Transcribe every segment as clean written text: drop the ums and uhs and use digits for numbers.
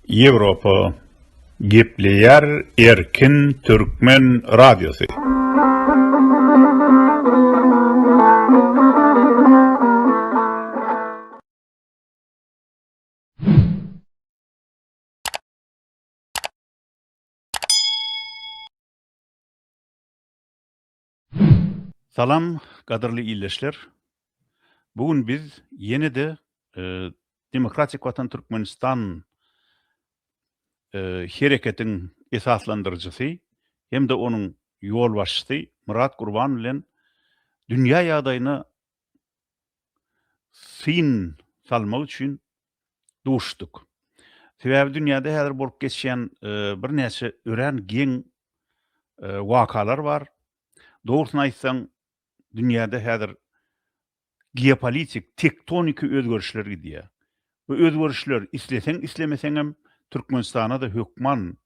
Yevropa Gepleyer Erkin Türkmen Radyosu. Salam, qadırlı illeşler. Bugün biz yeni de Demokratik Vatan Türkmenistan hareketin esaslandırıcısı hem de onun yol başçısı Murat Kurban bilen dünya ýagdaýyna syn salmak üçin duşduk. Sebäbi dünýäde häzir bolup geçýän bir näçe ören giň wakalar var. Dogrusyny aýtsaň, dünýäde häzir geopolitik, tektonik özgörüşler gidýär. Bu özgörüşler isleseň islemeseň hem Türkmenistana da hökman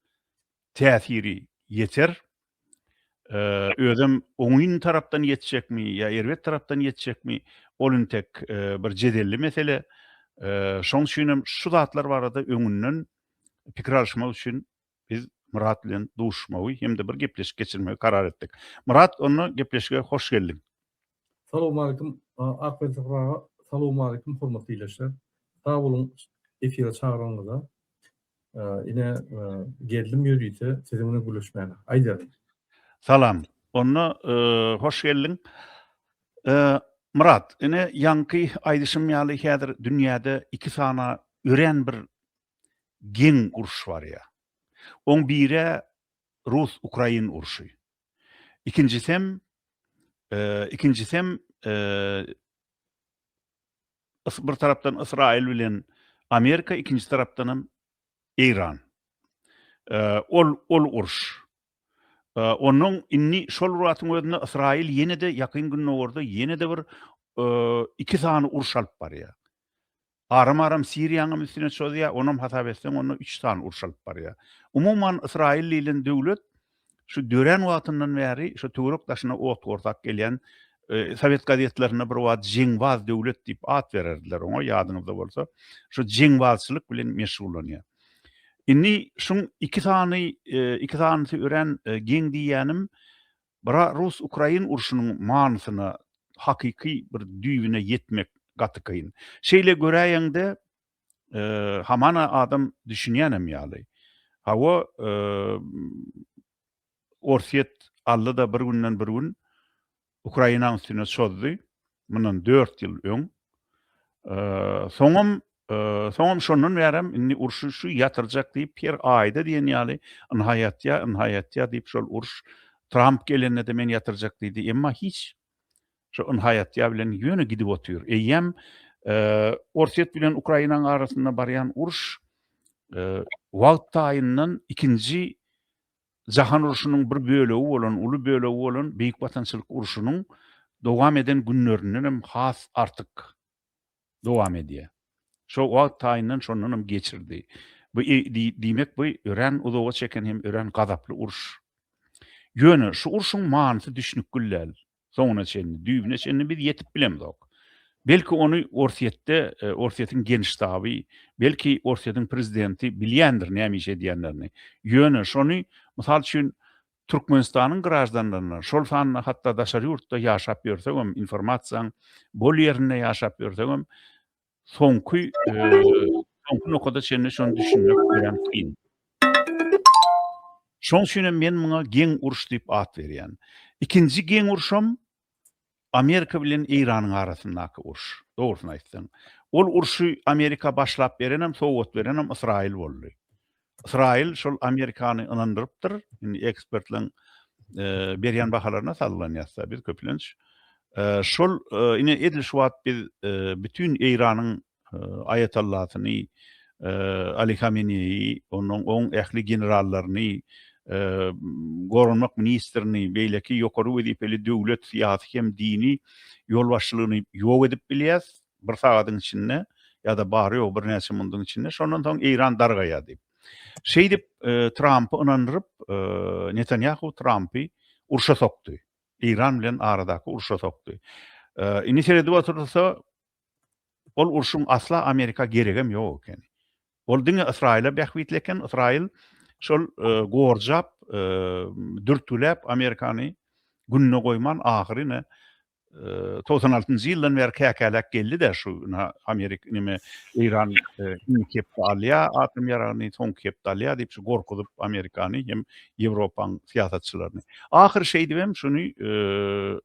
täsiri ýeter. Özüm oňyn tarapdan ýetjekmi ýa erbet tarapdan ýetjekmi olun tek bir jedelli mesele. Şoň üçin hem şu zatlar barada öňünden pikir alşmak üçin biz Murat bilen duşmagy hem de bir gepleşik geçirmegi karar etdik. Murat, onu gepleşige hoş geldin. Salamu aleyküm. Akbel Tıfrağa, salamu aleyküm hormatly ýeşler. Sağ bolun efire çağıranňyza. Ine geldim ýörüýte siziň bilen görüşmäge. Aýdar. Salam. Onu hoş geldin. Murat, ine ýanky aýdyşym ýaly häzir dünýäde iki sana ören bir giň uruş bar ýa. Oň bire Rus-Ukrain uruşy. İkincisi hem bir tarapdan İsrail bilen Amerika, ikinci tarapdan hem İran. Ol uruş. Onun inni şol uratyň özünde İsrail ýene de ýakyn günlerde ýene de bir iki sany uruş alyp barýar. Aram Siriýanyň üstüne çözdüýär, onuň hasap etseň onu 3 sany uruş alyp barýar. Umumyň İsrail bilen döwlet şu dören wagtyndan bäri şu töwerek taşyna ortak gelýän Sowet gazetlerine bir wagt jeňbaz döwlet diýip at bererdiler oňa, ýadyňyzda bolsa. Şu jeňbazçylyk bilen meşgullanýar. Inni şun iki sany ören giň diýänim bira Rus-Ukrain urşunyň manysyna hakyky bir düýbüne ýetmek gaty kyn. Şeýle göräýäňde hamana adam düşünýänem ýaly. Hawa Orsiýet allyda bir günden bir gün Ukrainanyň üstüne çözdü. Mundan 4 ýyl öň. Soňam şondan berem inni urşy şu ýatyrjak diýip per aýda diýen ýaly ynhaýatya diýip şol uruş Trump gelende de men ýatyrjak diýdi. Emma hiç şu ynhaýatya bilen ýöne gidip otur. Eýem Orsiýet bilen Ukrainanyň arasynda barýan uruş wagt taýyndan ikinji Jahan uruşunyň bir bölegi bolan, uly bölegi bolan Beýik Watançylyk uruşunyň dowam eden günlerinden hem has artyk dowam edýär. Şo wagt taýyndan şondan geçirdi. Bu diýmek bu ören uzoga çeken hem ören gazaply uruş. Ýöne şu uruşyň manysy düşnük güllel. Soňuna çenli, düýbüne çenli biz ýetip bilemdik. Belki onu Orsiýetiň geniş taby, belki Orsiýetiň prezidenti bilýändir näme iş edýänlerini. Ýöne şonu mysal üçin Türkmenistanyň grajdanlaryna şol sanyna hatda daşary ýurtda ýaşap ýörsegem, informasiýaň bol ýerinde ýaşap ýörsegem soňky nokada çenli şonu düşünmek bilen kyn. Şoň üçin men muňa giň uruş diýip at berýän. İkinji giň uruşum Amerika bilen İranyň arasyndaky uruş. Dogrusyny aýtsaň. Ol uruşy Amerika başlap berenem, sowgat berenem İsrail boldy. İsrail şol Amerikany ynandyrypdyr. Indi ekspertleň berýän bahalaryna sallanýarsa biz köplenç. Şol ine edil şu wagt biz bütün İranyň ayatallahyny Ali Khamenei, onuň oň ähli generallaryny, gorunmak ministrini, beýleki ýokary wezipeli döwlet, syýasy hem dini ýolbaşçylygyny ýok edip bilýäs bir sagatyň içinde ýa-da bary ýok bir näçe mundyň içinde. Şondan soň İran dargaýa diýip. Şeý dip Trumpy ynandyryp Netanyahu Trumpy urşa sokdy. İran bilen aradaky urşa sokdy. Indi seredip otursa ol urşuň asla Amerika geregem ýok eken. Ol diňe Israila bähwitleken, Israil şol gorjap, dürtüläp Amerikany günne goýman ahyryny 96-njy ýyldan beri käkäläp geldi de şu Amerika nime İran ini kepdi alýa, atom ýarany soň kepdi alýa diýip şu gorkudyp Amerikany hem Ýewropaň siýasatçylaryny. Ahir şey diýem şuny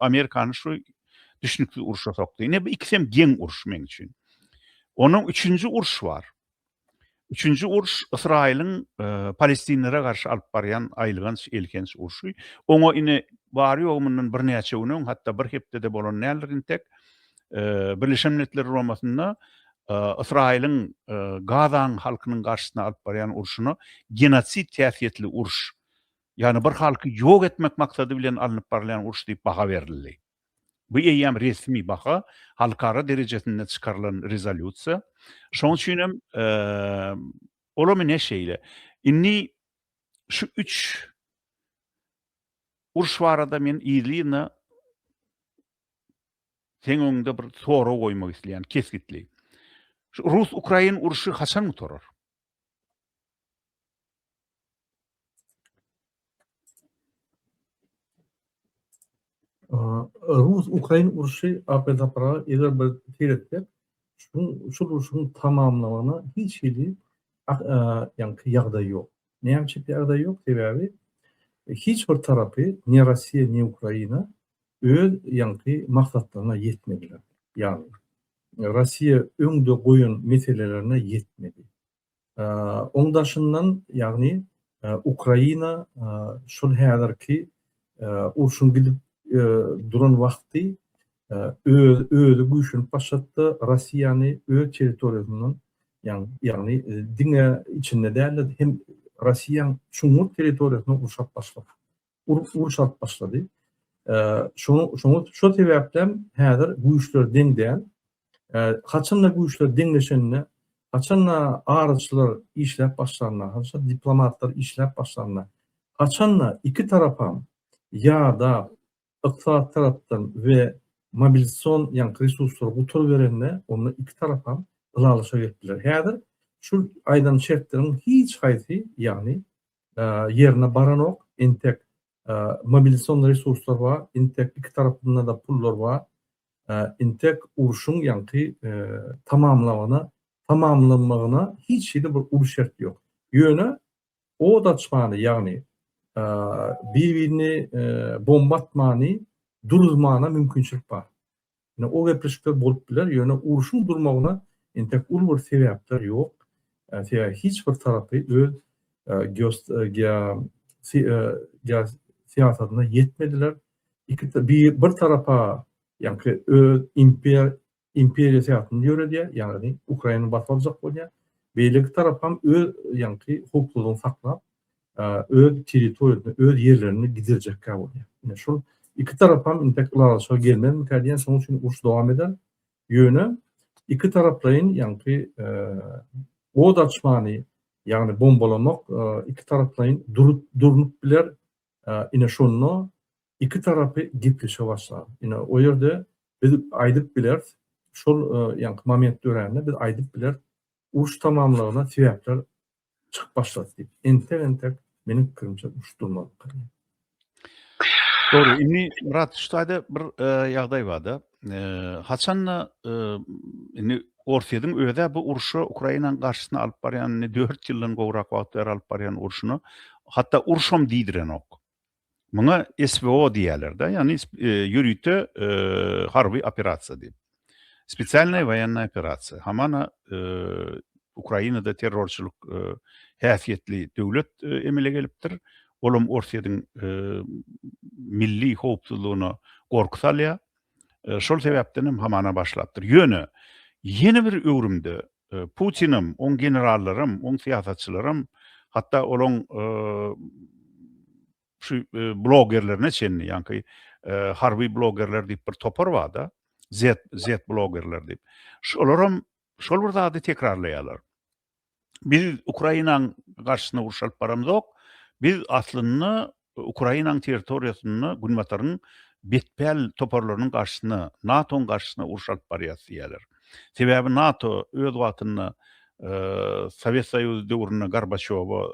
Amerikany şu düşnükli uruşa sokdy. Ine bu ikisem geň uruş men üçin. Onuň üçünji uruş bar. Üçünji uruş Israil'in Palestinlere garşy alyp barýan aýlygan elkenç uruşy. Oňa ine bary ýogumynyň bir näçe güniň, hatda bir hepdede bolan nälerin tek Birleşen Milletler Romasynda Israil'in Gazan halkynyň garşysyna alyp barýan uruşyny genosit täsiýetli uruş. Yani bir halky ýok etmek maksady bilen alınıp barýan uruş diýip baha berildi. Bu eýýäm resmi baha, halkara derejesinde çykarylan rezolýusiýa. Şoň üçin hem olam ne şeýle. Inni şu 3 uruş barada men ýylyna seň öňünde bir soru goýmak isleýän keskitli. Şu Rus-Ukrain uruşy haçan mutorar? Rus-Ukrain uruşy apetapara eger bir teretler şu uruşyň tamamlamagyna hiç hili ýanky ýagdaý ýok. Näme ýagdaý ýok? Sebäbi hiç bir tarapy, ne Rossiya, ne Ukraina öz ýanky maksatlaryna ýetmediler. Yani Rossiya öňde goýan meselelerine ýetmedi. Oňdaşyndan ýagny Ukraina şol häzirki uruşyň gidip duran wagty özü güýçlenip başlatdy. Rossiýany öz territoriýasyndan ýagny diňe içinde däl hem Rossiýa şuňur territoriýasyna uruşap başlady. Şo sebäpden häzir güýçler deň däl. Haçanda güýçler deňleşende, haçanda arıçlar işläp başlanlar, haçanda diplomatlar işläp başlanlar. Haçanda iki tarapam ýa-da ykdysat tarapdan we mobilisasiýon ýa-ni resurslar gutur berende onu iki tarapam ılalaşa getdiler. Häzir şu aýdan şertleriň hiç haýsy ýagny ýerine baranok, entek mobilisasiýon resurslar bar, entek iki tarapynda da pullar bar. Entek uruşun ýanky tamamlanmagyna hiç şeýle bir uruş şerti ýok. Ýöne o daçmany ýagny bir-birini bomba atmany duruzmana mümkinçilik bar. Ýani o gepleşikler bolup biler, ýöne uruşun durmagyna entek ul bir sebäpler ýok. Hiç bir tarapy öz siýasatyna ýetmediler. Bir tarapa ýanky imperiýa siýasatyny ýöredýär, ýagny Ukraina batmalyjak bolýar. Beýleki tarapam öz ýanky hukuklugyny saklap, öz territoriýasyny, öz ýerlerini gidirjekkä bolýar. Ýani şol iki tarapam inteklarlaşa gelmeden kädiýän soň üçin uruş dowam eder. Ýöne iki taraplaryň ýanky o daçmany ýagny bombalamak iki taraplaryň durunup biler. Ine şonno iki tarapy gepleşe başlar. Ine o ýerde biz aýdyp biler, şol ýanky moment döreninde biz aýdyp biler, uruş tamamlagyna sebäpler çykyp başlady diýip. Entek meniň pikirimçe uruş durmaly. Doğru. Inni Murat şuýda bir ýagdaý barda. Haçanla inni Orsiýadyň öýde bu uruşy Ukrainanyň garşysyna alyp barýan 4 ýyldan gowrak wagtlar alyp barýan uruşyny hatda uruşam diýdiren ok. Muňa SVO diýerler da, ýani ýürüýte harby operasiýa diýip. Spesialnaya военная operasiýa. Hamana Ukrainada terrorçylyk häsiýetli döwlet emele gelipdir. Olam Orsiýadyň milli howpsuzlygyna gorku salýar. Şol sebäpden hem hamana başlapdyr. Ýöne ýene bir öwrümde Putinim, oň generallarym, oň siýasatçylarym, hatda olaň şu blogerlerine çenli, ýanky harby blogerler diýip bir topar bar da, Z blogerler diýip. Şolaram şol bir zady tekrarlaýarlar. Biz Ukrainanyň garşysyna uruş alyp baramyzok. Biz aslynda Ukrainanyň territoriýasyny günbataryň betbäl toparlarynyň garşysyna, NATO'nun garşysyna uruş alyp barýar diýerler. Sebäbi NATO öz wagtynda Sovet Soýuzy döwrüne Gorbaçowa,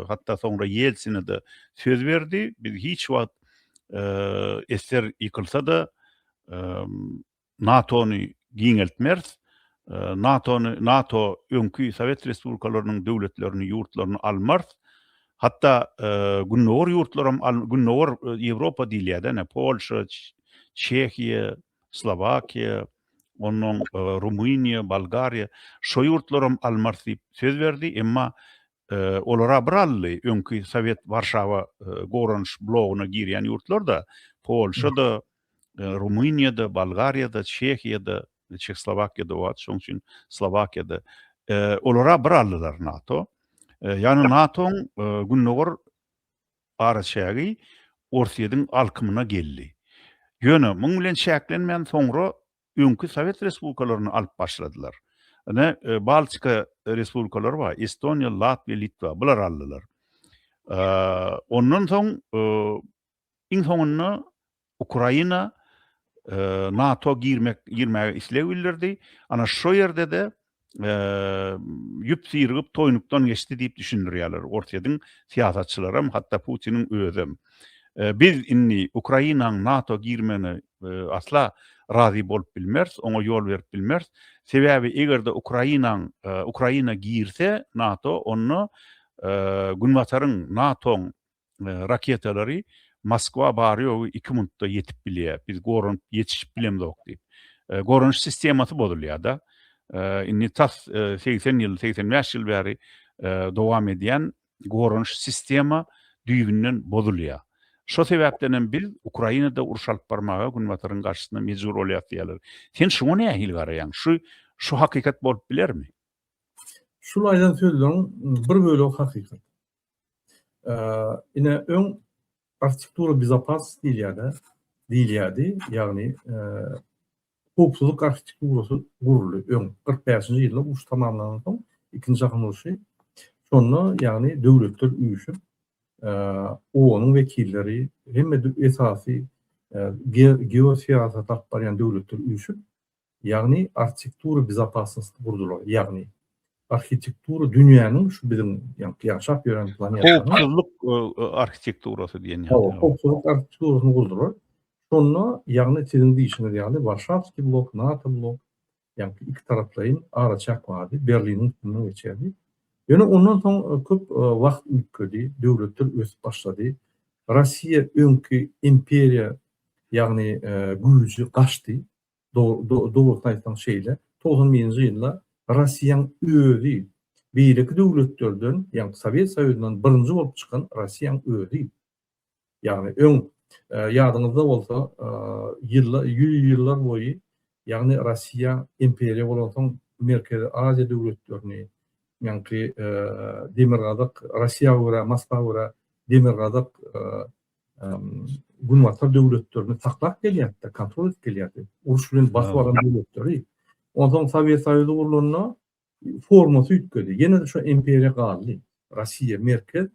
hatta soňra Yeltsin'e de söz berdi. Biz hiç wagt eser ýykylsa da NATO'nu giňeltmers. NATO öňkü Sovet Respublikalarynyň döwletlerini, ýurtlaryny almars. Hatta günnäwür ýurtlaram günnäwür Ýewropa dilýärde, Polşa, Çekiýa, Slovakiýa, onuň Rumyniýa, Bolgariýa şo ýurtlaram almars diýip söz berdi. Emma olara birally öňkü Sovet Warşawa goranç blogyna girýän ýurtlarda Polşada, Rumyniýada, Bolgariýada, Çekiýada, Çekslowakiýada wat, şoň üçin Slowakiýada olara birallylar NATO. Yani NATO'ň günnäwür araçagy Orsiýadyň alkymyna geldi. Ýöne muň bilen şäklenmän soňra öňkü Sovet respublikalaryny alyp başladylar. Ene Baltika respublikalary bar, Estoniýa, Latwiýa, Litwa bular aldylar. Ondan soň iň soňunda Ukraina NATO girmäge isleg bildirdi. Ana şo ýerde de ýüp syrgyp toýnukdan geçdi diýip düşündirýärler. Ortaýadyň siýasatçylaram, hatda Putiniň özüm. Biz inni Ukrainanyň NATO girmeni asla razy bolup bilmers, oňa ýol berip bilmers. Sebäbi egerde Ukraina girse NATO onu günbatyryň NATO'ň raketalary Moskwa barýowy 2 minutda yetip bilýär. Biz gorun yetişip bilemdik diýip. Gorunç sistemasy bozulýar da. Inni tas 80 ýyl, 85 ýyl bäri dowam edýän gorunç sistema düýbünden bozulýar. Şo sebäpden biz Ukrainada uruş alyp barmaga günbatyryň garşysyna mejbur bolýardylar. Sen şoňa nähil garaýan? Şu hakykat bolup bilermi? Şulaydan söýleň bir bölegi hakykat. Ine öň architektura bizapaz diýilýärdi. Ýagny hukukçuluk architekturasy guruldy. Öň 45-nji ýylda uruş tamamlanan soň ikinji Jahany uruşy. Şonu ýagny döwletler üýüşüp onuň wekilleri hemme esasy geosiýasat alyp barýan döwletler üýüşüp ýagny architektura bizapazlygyny gurdular. Ýagny architektura dünýäniň şu bizim ýaşap ýören planetatyň Hukukçuluk architekturasy diýen ýa-da hukukçuluk architekturasyny gurdular. Şonu ýagny sizin diýişiniz ýagny Warşawski blok, NATO blok, ýagny iki taraplaryň araçak bardy, Berlinin üstünden geçerdi. Ýöne ondan soň köp wagt ütkedi, döwletler ösüp başlady. Rossiýa öňkü imperiýa ýagny güýji gaçdy. Dowlat aýtsan şeýle 90-njy ýylda Rossiýanyň özü beýleki döwletlerden, ýagny Sowet Soýuzynyň birinji bolup çykan Rossiýanyň özü. Ýagny öň ýadyňyzda bolsa, ýyllar boýy, ýagny Rossiýa imperiýa bolan soň Merkezi Aziýa döwletlerini, ýagny demirgazyk Rossiýa görä, Moskwa görä demirgazyk günbatyr döwletlerini taklap gelýärdi, kontrol edip gelýärdi. Uruş bilen basyp alan döwletleri. Ondan Sovet Soýuzy gurulanyna formasy ütkedi. Ýene de şu imperiýa galdy. Rossiýa merkez,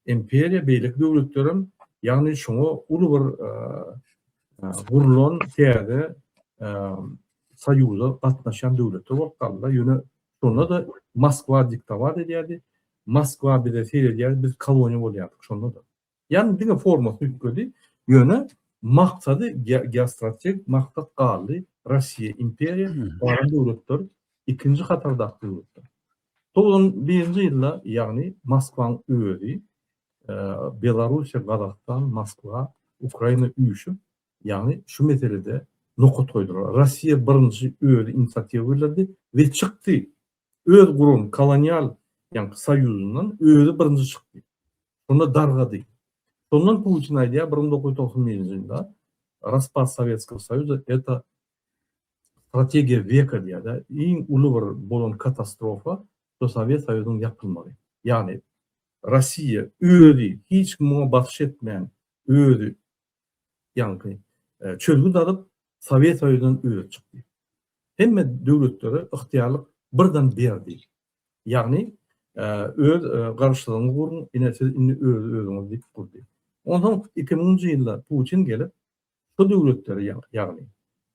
imperiýa beýleki döwletlerim, ýagny şoňa uly bir gurulan täze soýuza gatnaşan döwletler bolup kaldy. Ýöne şonda da Moskwa diktator edýärdi. Moskwa bir de edýärdi, biz koloniýa bolýardyk şonda da. Ýani diňe formasy ütkedi. Ýöne maksady geostrategik maksat galdy. Rossiýa imperiýa, baran döwletler ikinji hatardaky döwletler. 91-nji ýylda ýagny Moskwaň özü Belarusiýa, Kazakistan, Moskwa, Ukraina üýüşüp, ýagny şu meselede nokat koydular. Rossiýa birinji öz inisiatiwa bildirdi we çykdy. Öz gurun kolonial ýagny soýuzundan özü birinji çykdy. Şonda dargady. Sondan Putin aýdýar 1991-nji ýylda Распад Советского Союза это стратегия века diýär. Iň uly bir bolan katastrofa şu Sovet Soýuzynyň ýapylmagy. Ýagny Rossiýa özü hiç kimge batyş etmeýän özü ýagny çölgü dalıp Sovet Soýuzynyň özü çykdy. Hemme döwletlere ıhtiýarlyk birden berdi. Ýagny öz garşylygyny gurun, ine özüňiz diýip gurdy. Ondan 2000-nji ýylda Putin gelip şu döwletleri ýagny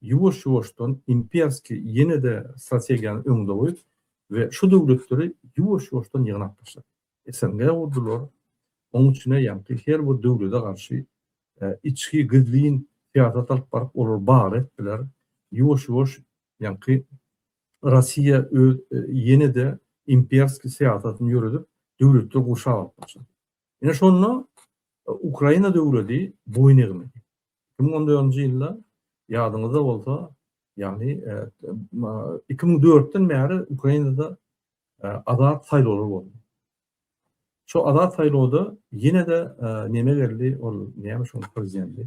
ýuwaş-ýuwaşdan imperski ýene de strategiýany öňde goýup ve şu döwletleri ýuwaş-ýuwaşdan ýygnap başlady. SNG urdular. Onun içine ýa-ni her bir döwlete garşy içki gizliň siýasat alyp baryp olar bar etdiler. Ýuwaş-ýuwaş ýa-ni Rossiya öz ýene-de imperiýastyk siýasatyny ýöredip döwletleri guşap başlady. Ine şonu Ukraina döwleti boyun eğmedi. 2014-nji ýylda ýadyňyzda bolsa, ýagny 2004-den bäri Ukrainada azat saýlawlar boldy. Şo azat saýlawda ýene-de neme geldi, ol näme şo prezidenti.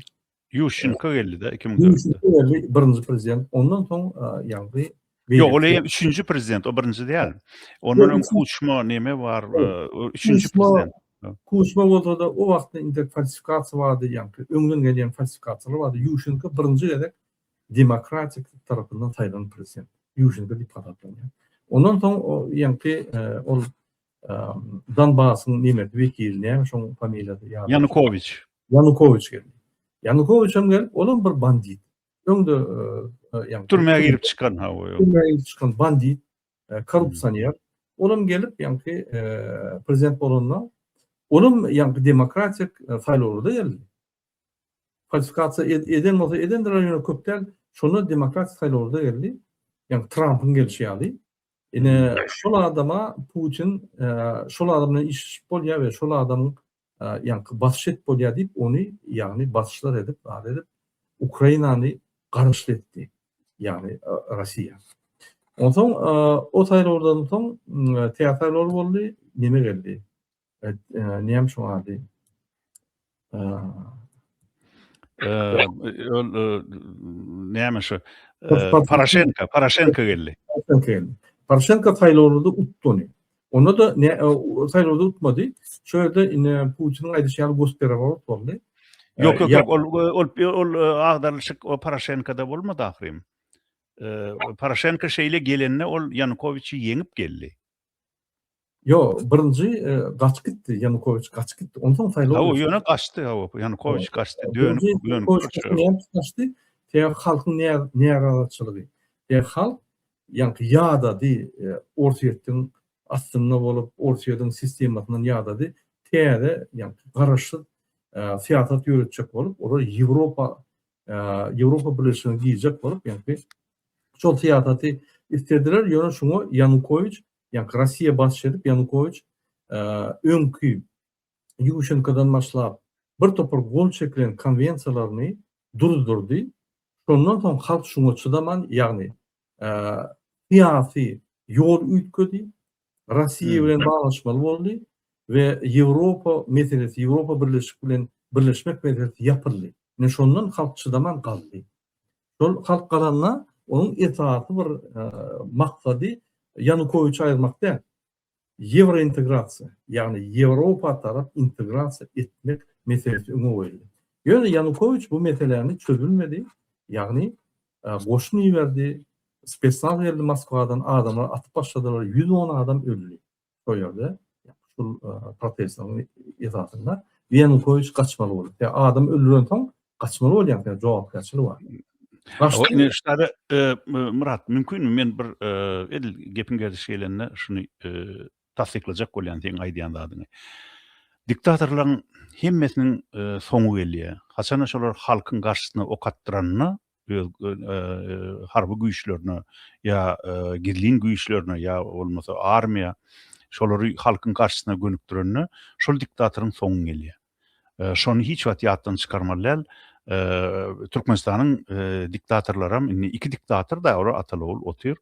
Yushchenko geldi de 2004'te. Birinji prezident. Ondan soň ýagny Yok, o 3. prezident, o birinci değil. Onun Kuchma neme var, 3. prezident. Kuchma bolsa da o wagtda interfalsifikasiýa bardy, ýa-ni öňden gelýän falsifikasiýalar bardy. Yushchenko birinji gerek demokratik tarapyndan saýlanan prezident. Yushchenko deputatlanýan. Ondan soň ýa-ni ol Donbass'ın nimet vekili näme şoň familiýasy ýa-ni Yanukovych geldi. Yanukovych hem gelip olan bir bandit. Öňde ýa-ni türmäge girip çykan ha o. Türmäge girip çykan bandit, korrupsiýonер. Olam gelip ýa-ni prezident bolanlar, olam ýa-ni demokratik saýlawlarda geldi. Falsifikatsiýa eden bolsa edendir ýöne köpden şonu demokratik saýlawlarda geldi. Ýa-ni Trump'ın gelişi ýaly. Ine şol adama Putin şol adamla iş bolýar we şol adamyň ýa-ni başçyt bolýar diýip ony ýa-ni başçylar edip Ukrainany garşyletdi. Ýa-ni Rossiýa. Ondan o saýlawlardan soň teatrlar boldy, neme geldi? Näme şo ady? Näme şo? Poroshenko geldi. Poroshenko saýlawlarda utdy. Onda da saýlawda utmady. Şöyle ine Putin'in aýdyşy gösterip boldy. Yok, ol agdarlyşyk o Poroshenko'da bolmady ahyrym. Poroshenko şeýle gelenne ol Yanukovyçy yeňip geldi. Yo, birinji gaçyp gitdi, Yanukovych gaçyp gitdi. Ondan saýlaw. O ýöne gaçdy, Yanukovych gaçdy, dönüp gaçdy. Teýär halkyň näragatçylygy. Teýär halk ýa-ni ýa-da ortaýetdiň aslynda bolup, ortaýetdiň sistematynyň ýa-da teýär ýa-ni garaşy siýasat ýöretjek bolup, olar Ýewropa birleşigine giýjek bolup, ýa-ni şol siýasaty istediler. Ýöne şoňa Yanukovych, ýa-ni Rossiýa başçy edip Yanukovych öňkü Yushchenkodan başlap bir topar gol çekilen konvensiýalaryny durdurdy. Şondan soň halk şoňa çydaman, ýagny siýasy ýol üýtgedi. Rossiýa bilen baglaşmaly boldy we Ýewropa meselesi, Ýewropa birleşik bilen birleşmek meselesi ýapyldy. Ne şondan halk çydaman galdy. Şol halk galanna onun etaty bir maksady Yanukovych aýyrmak däl. Ýewrointegrasiýa, ýagny Ýewropa tarap integrasiýa etmek meselesi öňe goýuldy. Ýöne Yanukovych bu meselelerini çözülmedi. Ýagny goşun ýiberdi, spesnaz geldi Moskwadan, adamlar atyp başladylar, 110 adam öldü. Şo ýerde şol protestlaryň ýazatynda Yanukovych gaçmaly boldy. Adam öldüren soň gaçmaly bolýan, jogapkärçilik bar. Murat, mümkün mü men bir edil gepin gerdiş gelenne şunu tasdiklajak bolýan seň aýdýan zadyny. Diktatorlaryň hemmesiniň soňu gelýär. Haçan şolar halkyň garşysyna ok atdyranyna, harby güýçlerine ýa gizliň güýçlerine ýa bolmasa armiýa şolary halkyň garşysyna gönükdirenine şol diktatoryň soňu gelýär. Şonu hiç wagt ýatdan çykarmalylar. Türkmenistanyň diktatorlaram, iki diktator da ora Atalowul otyr.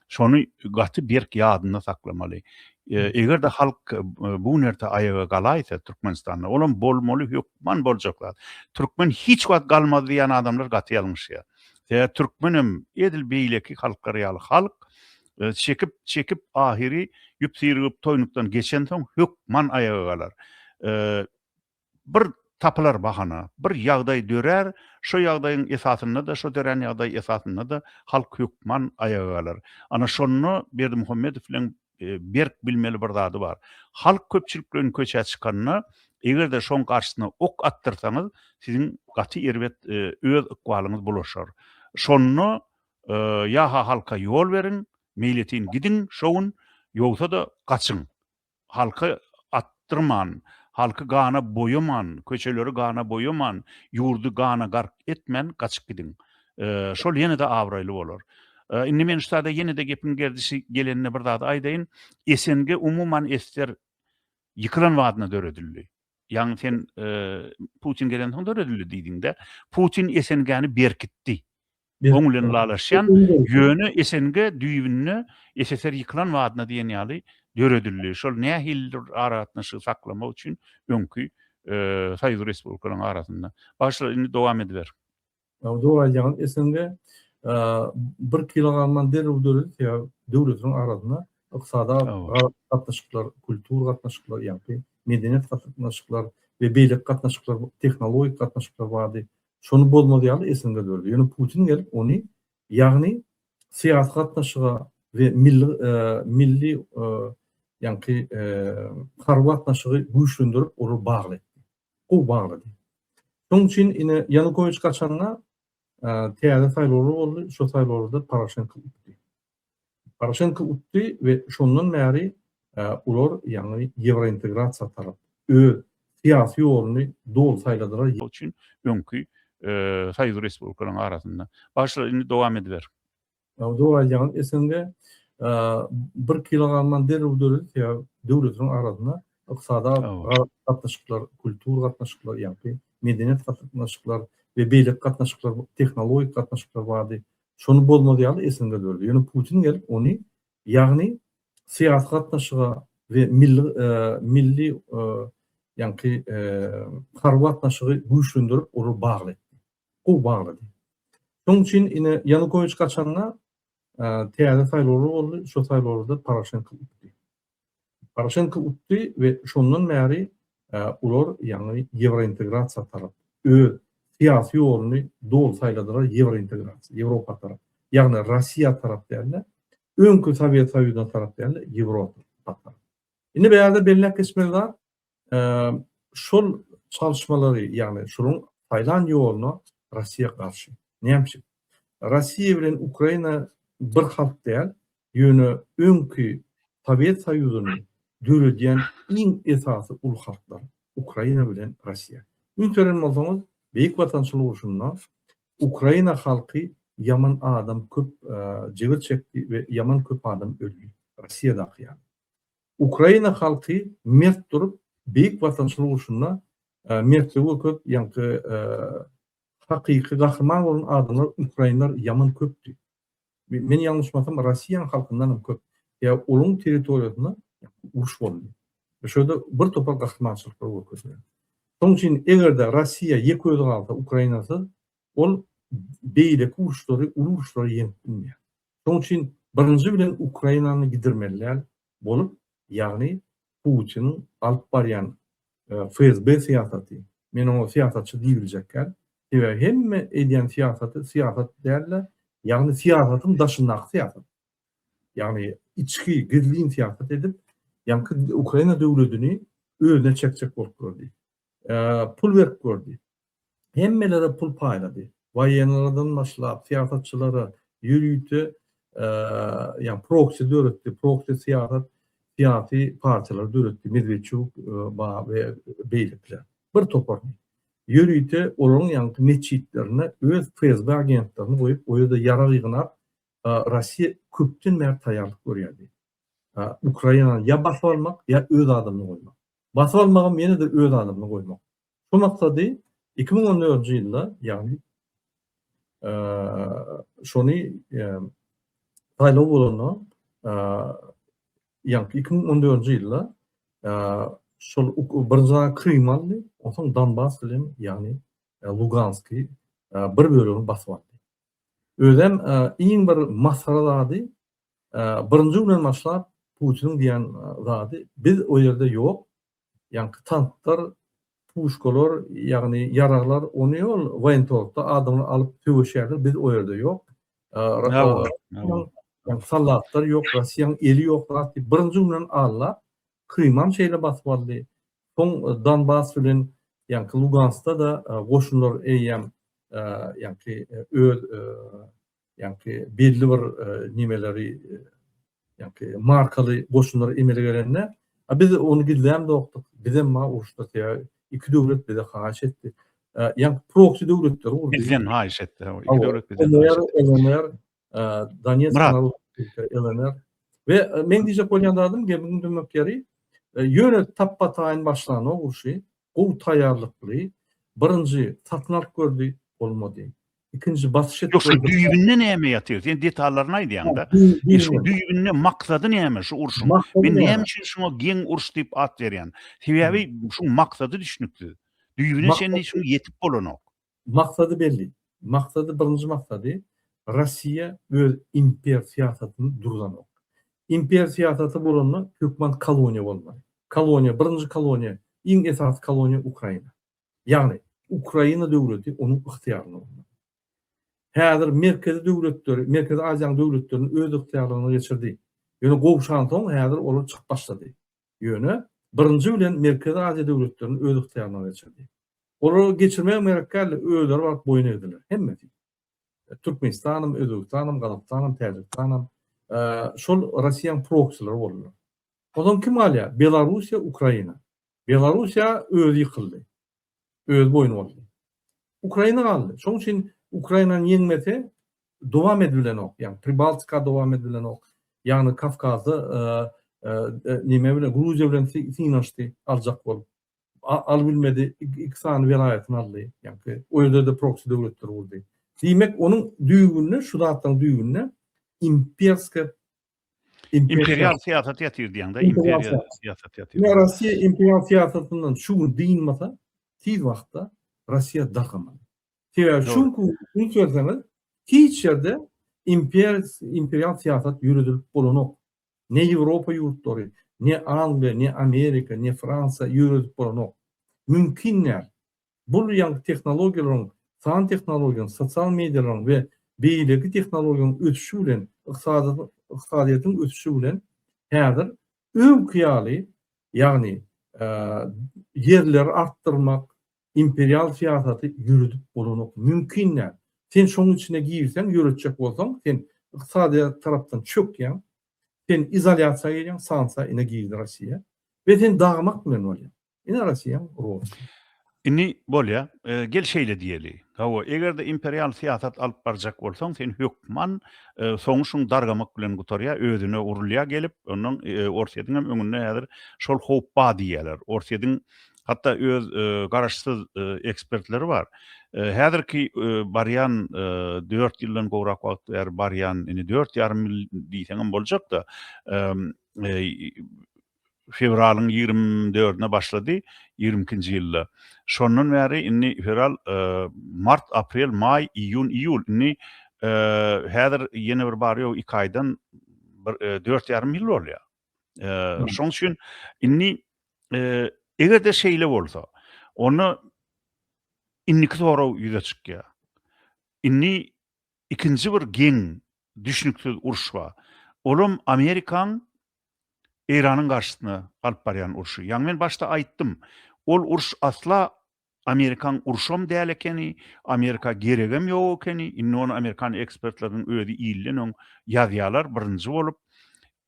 Şonu gaty berk ýadyna saklamaly. Egerde halk bu nerte ayaga galaýsa Türkmenistanda, olam bolmaly hökman boljaklar. Türkmen hiç wagt galmady diýen adamlar gaty ýalňyşýar. Türkmenim edil beýleki halklara ýaly halk çekip ahiri ýüpsirip toýnukdan geçen soň hökman ayaga galar. Bir tapılar bahana, bir ýagdaý dörer, şo ýagdaýyň esasynda da, şo dören ýagdaý esasynda da halk hökman ayaga galar. Ana şonu Berdimuhammedow bilen berk bilmeli bir zady bar. Halk köpçülik bilen köçe çykanyna, egerde şoň garşysyna ok attyrsaňyz, siziň gaty erbet öz ykbalyňyz bulaşar. Şonu ýa halka ýol berin, meýletin gidin şowun, Ýogsa da gaçyň. Halky attırman, halky gana boyaman, köçeleri gana boyaman, ýurdu gana gark etmen, gaçyp gidin. Şol ýene-de awraýly bolar. Indi men şurada ýene-de gepin gerdisi gelenine bir zat aýdaýyn. Esenge umuman ester yıkılan wagtyna döredildi. Ýani sen Putin gelen soň döredildi diýdiň-de. Putin esengäni berkitdi. Oňulen lalaşýan ýöne esenge düýbünni SSR yıkılan wagtyna diýen ýaly döredildi. Şol nähildir araatnaşy saklamak üçin öňkü Soýuz Respublikalarynyň arasynda. Başla indi dowam ediber. Doğal ýaly esenge 1 kilogramdan derib döredip ýa döwletiniň arasynda iqtisada gatnaşyklar, kultur gatnaşyklar, ýa-ni medeniýet gatnaşyklar we beýlik gatnaşyklar, tehnologik gatnaşyklar bardy. Şonu bolmady ýaly esinde dördi. Ýöne Putin gelip ony ýagny syýasat gatnaşyga we milli ýa-ni karwa gatnaşygy güýçlendirip onu bagly. O bagly. Şoň üçin ine Yanukovyç gaçanna täze saýlawlar boldy. Şo saýlawlarda Poroshenko utdy. Poroshenko utdy we şondan bäri ular ýa-ni Ýewrointegrasiýa tarap öz syýasy ýoluny dol saýladylar üçin öňkü Soýuz Respublikalarynyň arasynda. Başla indi dowam ediber. Doğal ýaly esenge 1 kilogramdan derib döredip ýa döwletiniň arasynda iqtisada gatnaşyklar, kultur gatnaşyklar, ýa-ni medeniýet gatnaşyklar we beýlik gatnaşyklar, tehnologik gatnaşyklar bardy. Şonu bolmady ýaly esinde dördi. Ýöne Putin gelip ony ýagny syýasat gatnaşyga we milli ýa-ni karwa gatnaşygy güýçlendirip onu bagly. O bagly. Şoň üçin ine Yanukovyç gaçanna täze saýlawlar boldy. Şo saýlawlarda Poroshenko utdy. Poroshenko utdy we şondan bäri ular ýa-ni Ýewrointegrasiýa tarap öz syýasy ýoluny dol saýladylar Ýewrointegrasiýa, Ýewropa tarap. Ýagny Russiýa tarap däl. Öňkü Sowet Soýuzyna tarap däl, Ýewropa tarap. Indi beýerde belli kesmeler şol çalışmalary ýagny şonuň saýlan ýoluny Russiýa garşy. Näme? Russiýa bilen Ukraina bir halk däl, ýöne öňkü Sowet Soýuzyny döredýän iň esasy ul halklar Ukraina bilen Russiýa. Üntören bolsaňyz, beýik watançylyk uruşundan Ukraina halky yaman adam köp jebir çekdi we yaman köp adam öldü. Russiýada ýa. Ukraina halky mert durup beýik watançylyk uruşunda mertlige köp ýa-ni hakyky gahryman bolan adamlar Ukrainlar yaman köpdi. Men ýalňyşmasam Russiýanyň halkyndan köp. Ýa olaň territoriýasynda uruş boldy. Şöyle bir topar gahrymançylyklar bolýar. Şoň üçin egerde Russiýa ýeközi galsa Ukrainasy ol beýlik uruşlary, uruşlary ýeňdirmýär. Şoň üçin birinji bilen Ukrainany gidirmeliler bolup, ýagny Putin alyp barýan FSB syýasaty. Men o syýasatçy diýiljekler. Ve hemme edýän syýasat därler. Ýagny syýasatyň daşyndaky syýasat. Ýagny içki, gizlin syýasat edip, ýa-ni Ukraina döwletini özüne çekjek bolup gördi. Pul berip gördi. Hemmelere pul paýlady. Waýenlerden başlap syýasatçylary ýürüýdi, ýa proxy döretdi, proxy syýasy partiýalar döretdi, Medvedçuk we beýlikler. Bir topar ýürüýdi, olaryň ýa-ni neçitlerini öz FSB agentlerini goýup, o ýerde ýara ýygnap, Russiýa köpden bäri taýýarlyk görýärdi. Ukrainany ýa basyp almak, ýa öz adamyny goýmak. Basyp almagam ýene de öz adamyny goýmak. Şu maksady 2014-nji ýylda, ýagny şonu taýlaw bolany, ýa 2014-nji ýylda şol birinji Krym aldy, oňsoň Donbas bilen ýagny Luganski bir bölegi basyp aldy. Özem iň bir masara zady, birinji günden başlap Putin diýen zady biz o ýerde ýok. Ýa-ni tanklar, puşkalar, ýagny ýaraglar ony ol woýentokda adamlar alyp töweşýärler, biz o ýerde ýok. Ýa sallatlar ýok, Russiýanyň eli ýok. Birinji günden allar Krymam şeýle basyp aldy. Soň Donbas bilen ýa-ni Luganskda da goşunlar eýýän ýa-ni öz ýa-ni belli bir nimeleri Yani markalı goşunlara emele gelenler. Biz onu gizlem de oktuk. Bizim ma uruşta ya iki devlet bize haş etti. Yani proxy devletler urdu. Bizden haýyş etdi. İki Ava, döwlet bizden haýyş etdi. Elener, Donetsk Murat, kanalı Elener. Ve men diýjek bolýanlarym gebin dömekleri ýöne tappa taýyn başlany uruşy, gow taýýarlykly, birinji tatnalyk gördi bolmady. İkinci batış yok şu etdi. düýbünde näme ýatyr? Sen detallaryny aýdýaň da. Şu düýbünde maksady näme şu urşuň? Men näme üçin şoňa geň uruş diýip at berýän? Sebäbi şu maksady düşnükdi. Düýbüne senin şu ýetip bolanok. Maksady belli. Maksady birinji maksady Rossiya öz imper siýasatyny durdanok. İmper siýasaty bolany hökümet koloniýa bolmaly. Koloniýa, birinji koloniýa, iň esas koloniýa Ukraina. Ýagny Ukraina döwleti onuň ıhtiýarynda bolmaly. Häzir merkezi döwletleri, Merkezi Aziýa döwletlerini öz ıhtiýarlaryna geçirdi. Ýöne gowşan soň häzir olar çykyp başlady. Ýöne birinji bilen Merkezi Aziýa döwletlerini öz ıhtiýarlaryna geçirdi. Olar geçirmek merakkaly özleri baryp boyun egdiler. Hemmeti. Türkmenistanım, Özbekistanım, Gazakistanım, Täjikistanım, şol Rossiýanyň proxylary bolýar. Odan kim alýar? Belarusiýa, Ukraina. Belarusiýa öz ýykyldy. Öz boyun boldy. Ukraina galdy. Şoň üçin Ukrainanyň ýeňmesi dowam edilenok, ýani Pribaltika dowam edilenok, ýani Kafkazda nime bilen Gruziýa bilen synaşdy aljak bolup. Al bilmedi, iki sany velaýatyny aldy. Ýani o ýerde de proxy döwletler boldy. Diýmek onuň düýbünde, şu zatlaryň düýbünde imperial siýasat ýatyr diýende, Imperial imperial siýasat ýatyr. Ne Rossiya imperial siýasatyndan şu diýilmasa, tiz wagtda Rossiya dargamaly. Çünkü bunu söyleseniz, hiç yerde imperial siýasat yürüdülüp bolanok. Ne Ýewropa ýurtları, ne Angliýa, ne Amerika, ne Fransa yürüdülüp bolanok. Mümkin näl. Bu ýa tehnologiýalaryň, san tehnologiýalaryň, sosial mediýalaryň we beýleki tehnologiýalaryň ötüşü bilen, ykdysadyýatyň ötüşü bilen häzir öňküýaly, ýagny yerleri arttırmak, imperial siýasaty yürüdüp bolanok mümkin näl. Sen şoň içine giýirsen, ýöretjek bolsaň, sen ykdysadyýat tarapdan çökýän, sen izolýasiýa gelýän, sansa ine giýdi Rossiýa we sen dagmak bilen bolýan. Ine Rossiýa rol. Inni bolýa, gel şeýle diýeli. Hawa egerde imperial siýasat alyp barjak bolsaň, sen hökman soňuşyň dargamak bilen gutarýa, özüne urulýa gelip, onuň Orsiýadyň öňünde häzir şol howpa diýerler. Orsiýadyň hatta öz garaşsyz ekspertleri bar. Häzirki baryan 4 ýyldan gowrak wagt baryan, ini 4,5 ýyl diýseňem boljak da, fevralyň 24-ne başlady, 22-nji ýylda. Şondan bäri inni fevral, mart, aprel, may, iýun, iýul inni häzir ýene bir barýar 2 aýdan 4,5 ýyl bolýar. Şoň üçin inni egerde şeýle bolsa, onu inniki soraw ýüze çykýar. Inni ikinji bir geň düşnüksiz uruş bar. Olum Amerikaň Iranyň garşysyna alyp barýan uruşy. Ýani men başda aýtdym. Ol uruş asla Amerikaň uruşam däl ekeni, Amerika geregem ýok ekeni, inni onu Amerikan ekspertleriň özi iýlenen ýazýarlar birinji bolup.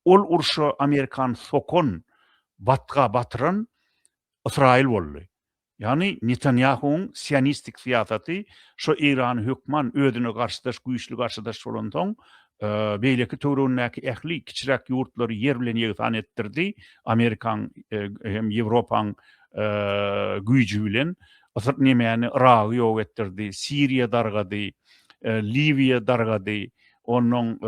Ol uruşy Amerikan sokon, batga batyran Israil boldy. Ýani Netanyahu'ň sionistik siýasaty şo Iran hökman özüne garşydaş, güýçli garşydaş bolansoň, beýleki töwerenläki ähli kiçirek ýurtlary yer bilen ýygdan etdirdi. Amerikan hem Ýewropaň güýji bilen asar nemäni Iragy ýok etdirdi, Siriýa dargady, Liwiýa dargady, onuň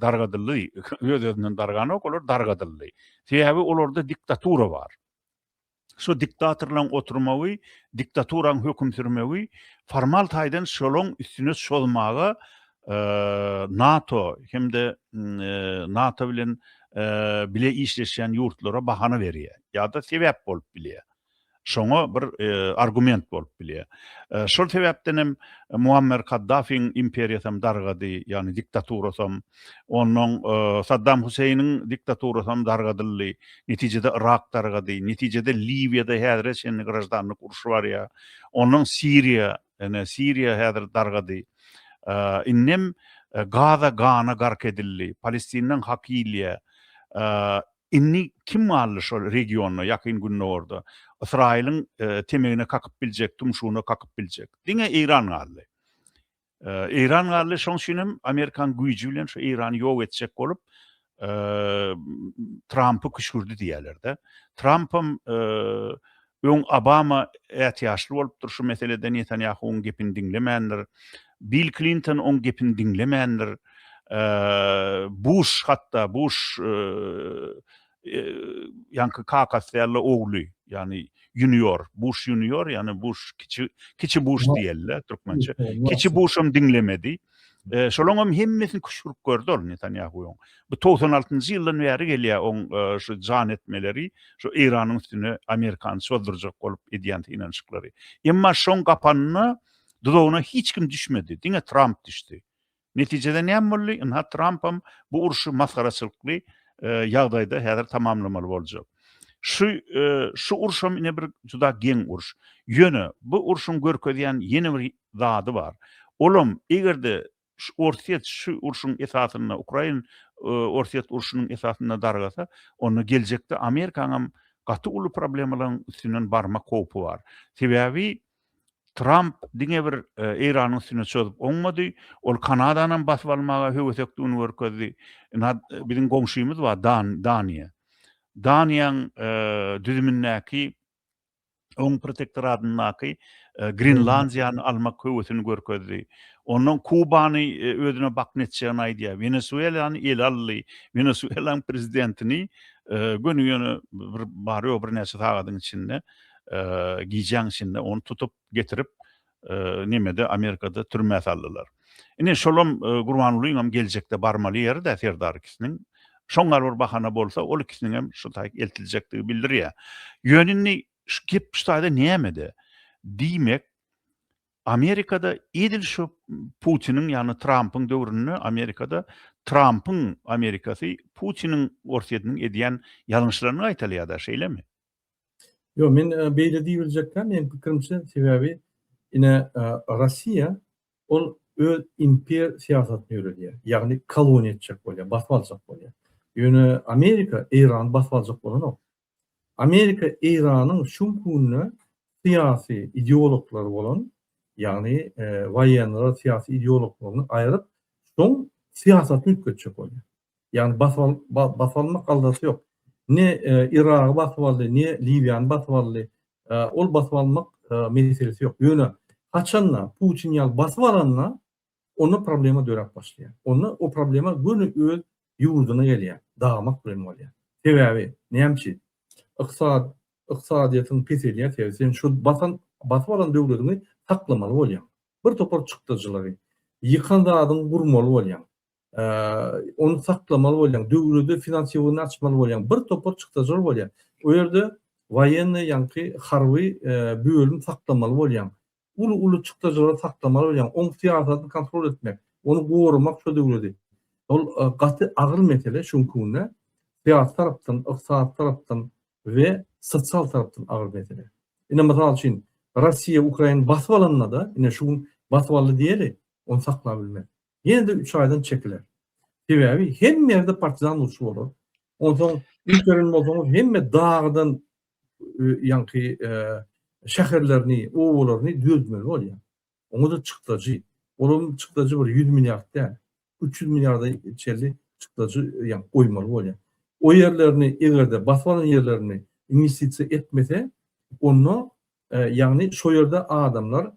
dargadyldy, öz-özünden dargany olar dargadyldy. Sebäbi olarda diktatura bar. Şu diktatorlaryň oturmagy, diktaturaň höküm sürmegi formal taýdan şolong üstüne şolmagy NATO hemde NATO bilen bile işleşen ýurtlara bahana berýär. Ýa-da sebäp bolup bilýär. Şoňa bir argument bolup bilýär. Şol sebäpden hem Muammer Gaddafiň imperiýasy dargady, ýani diktaturasy, onuň Saddam Huseyniň diktaturasy dargadyldy, netijede Irak dargady, netijede Liwiýada häzir şeň grajdanlyk uruşy bar ýa. Onuň Siriýa, ene Siriýa häzir dargady. Innem Gaza gana gark edildi. Palestin'den hakiliye. Inni kim aldı şol regionu yakın günne orada? İsrail'in temegine kakıp bilecek, tumşuğuna kakıp bilecek. Dine İran aldı. İran aldı şon şinem Amerikan güýji bilen şu İran'ı ýok etjek bolup Trump'y kışkırdy diýerler-de. Trump'ym öň Obama ätýaşly bolup şu meselede Netanyahu'nun gepini dinlemeýändir. Bill Clinton on gepini dinlemeýändir. Bush hatta Bush yankı kakaslarla ogly, yani junior, Bush junior, yani Bush kiçi Bush diýerler türkmençe. Kiçi Bush'um dinlemedi. Şolaňam hemmesini kuşurup gördü ol Netanyahu. Bu 96-njy ýyldan bäri gelýär on şu jan etmeleri, şu İranyň üstüne Amerikany çöldürjek bolup edýän inançlary. Emma şoň kapanyny dudagyna hiç kim düşmedi. Diňe Trump düşdi. Neticede näme boldy? Inha Trump'am bu urşy maskaraçylykly ýagdaýda häzir tamamlamaly boljak. Şu urşam ine bir juda geň urş. Ýöne bu urşuň görkezýän ýene bir zady bar. Olum egerde şu ortiýet şu urşuň esasyna Ukraina ortiýet urşunyň esasyna dargasa, onu geljekde Amerikanyň gaty uly problemalaryň üstünden barmak howpy bar. Sebäbi Trump diňe bir İranyň üstüne çöküp oňmady, ol Kanadanyň basyp almaga höwes etdigini görkezdi. Bizim goňşymyz bar Daniýa. Daniýanyň düzümindäki oň protektoratynyňky Grenlandiýany almak höwesini görkezdi. Onuň Kubany özüne baknetçäni aýdýar. Venezuelany el aldy. Venezuelanyň prezidentini gönüýüni bir barýar bir näçe sagatyň içinde giýjäň içinde onu tutup getirip nemede Amerikada türmäge saldylar. Ine şolum Gurbanulyňam geljekde barmaly ýeri de Serdar ikisiniň şoňar bir bahana bolsa ol ikisiniň hem şu taýyk eltiljekdigi bildirýär. Ýönünni gep şu taýda näme-de? Diýmek Amerikada edil şu Putinin, yani Trump'ın döwründe Amerikada Trump'ın Amerikasy Putinin ortaýatynyň edýän ýalňyşlaryny aýtalýar-da, şeýlemi? Yo, men beýle diýiljekden men pikirimçe sebäbi ine Rossiýa ol öz imper siýasatyny ýöredýär. Ýagny koloniýa etjek bolýar, basyp aljak bolýar. Ýöne Amerika İran basyp aljak bolan o. Amerika İranyň şunkunny siyasi ideologlary bolan, ýagny waýenler, siyasi ideologlaryny aýryp, şoň siýasatyny üretjek bolýar. Ýagny basyp almak galdasy ýok. Ne Irak'ı basyp aldy, ne Libya'ny basyp aldy. Ol basyp almak meselesi ýok. Ýöne haçanla Putin ýal basyp alanla onu problema dörep başlaýar. Onu o problema günü öz ýurduna gelýär. Dagamak bilen bolýar. Sebäbi näme? Iqtisadiýatyň peselýär sebäbi sen şu basyp alan döwletini saklamaly bolýar. Bir topar çykdyjylary, ýykandadyň gurmaly bolýar. Onu saklamaly bolýar. Döwleti finansiýasyny açmaly bolýar. Bir topar çykdyjylar bolýar. O ýerde waýenny ýanky harby bölüm saklamaly bolýar. Ulu çykdyjylary saklamaly bolýar. Oň siýasatyny kontrol etmek, onu gorumak şu döwleti. Ol gaty agyr mesele şunkunna siýasat tarapdan, ykdysat tarapdan we sosial tarapdan agyr mesele. Ine mysal üçin Rossiýa Ukraina basyp alanda da ine şu basyp aldy diýeli, onu saklap bilmek. Ýene de 3 aýdan çekiler. Sebäbi hemme ýerde partizan uruşy bolar. Ondan ülkenin bolsaňyz hemme dağdan ýanky şäherlerini, owlaryny düzmeli bolýar. Onu da çykdyjy. Onun çykdyjy bir 100 milliard däl, 300 milliarda çelli çykdyjy ýa goýmaly bolýar. O ýerlerini egerde basyp alan ýerlerini investisiýa etmese, onu ýagny şo ýerde adamlar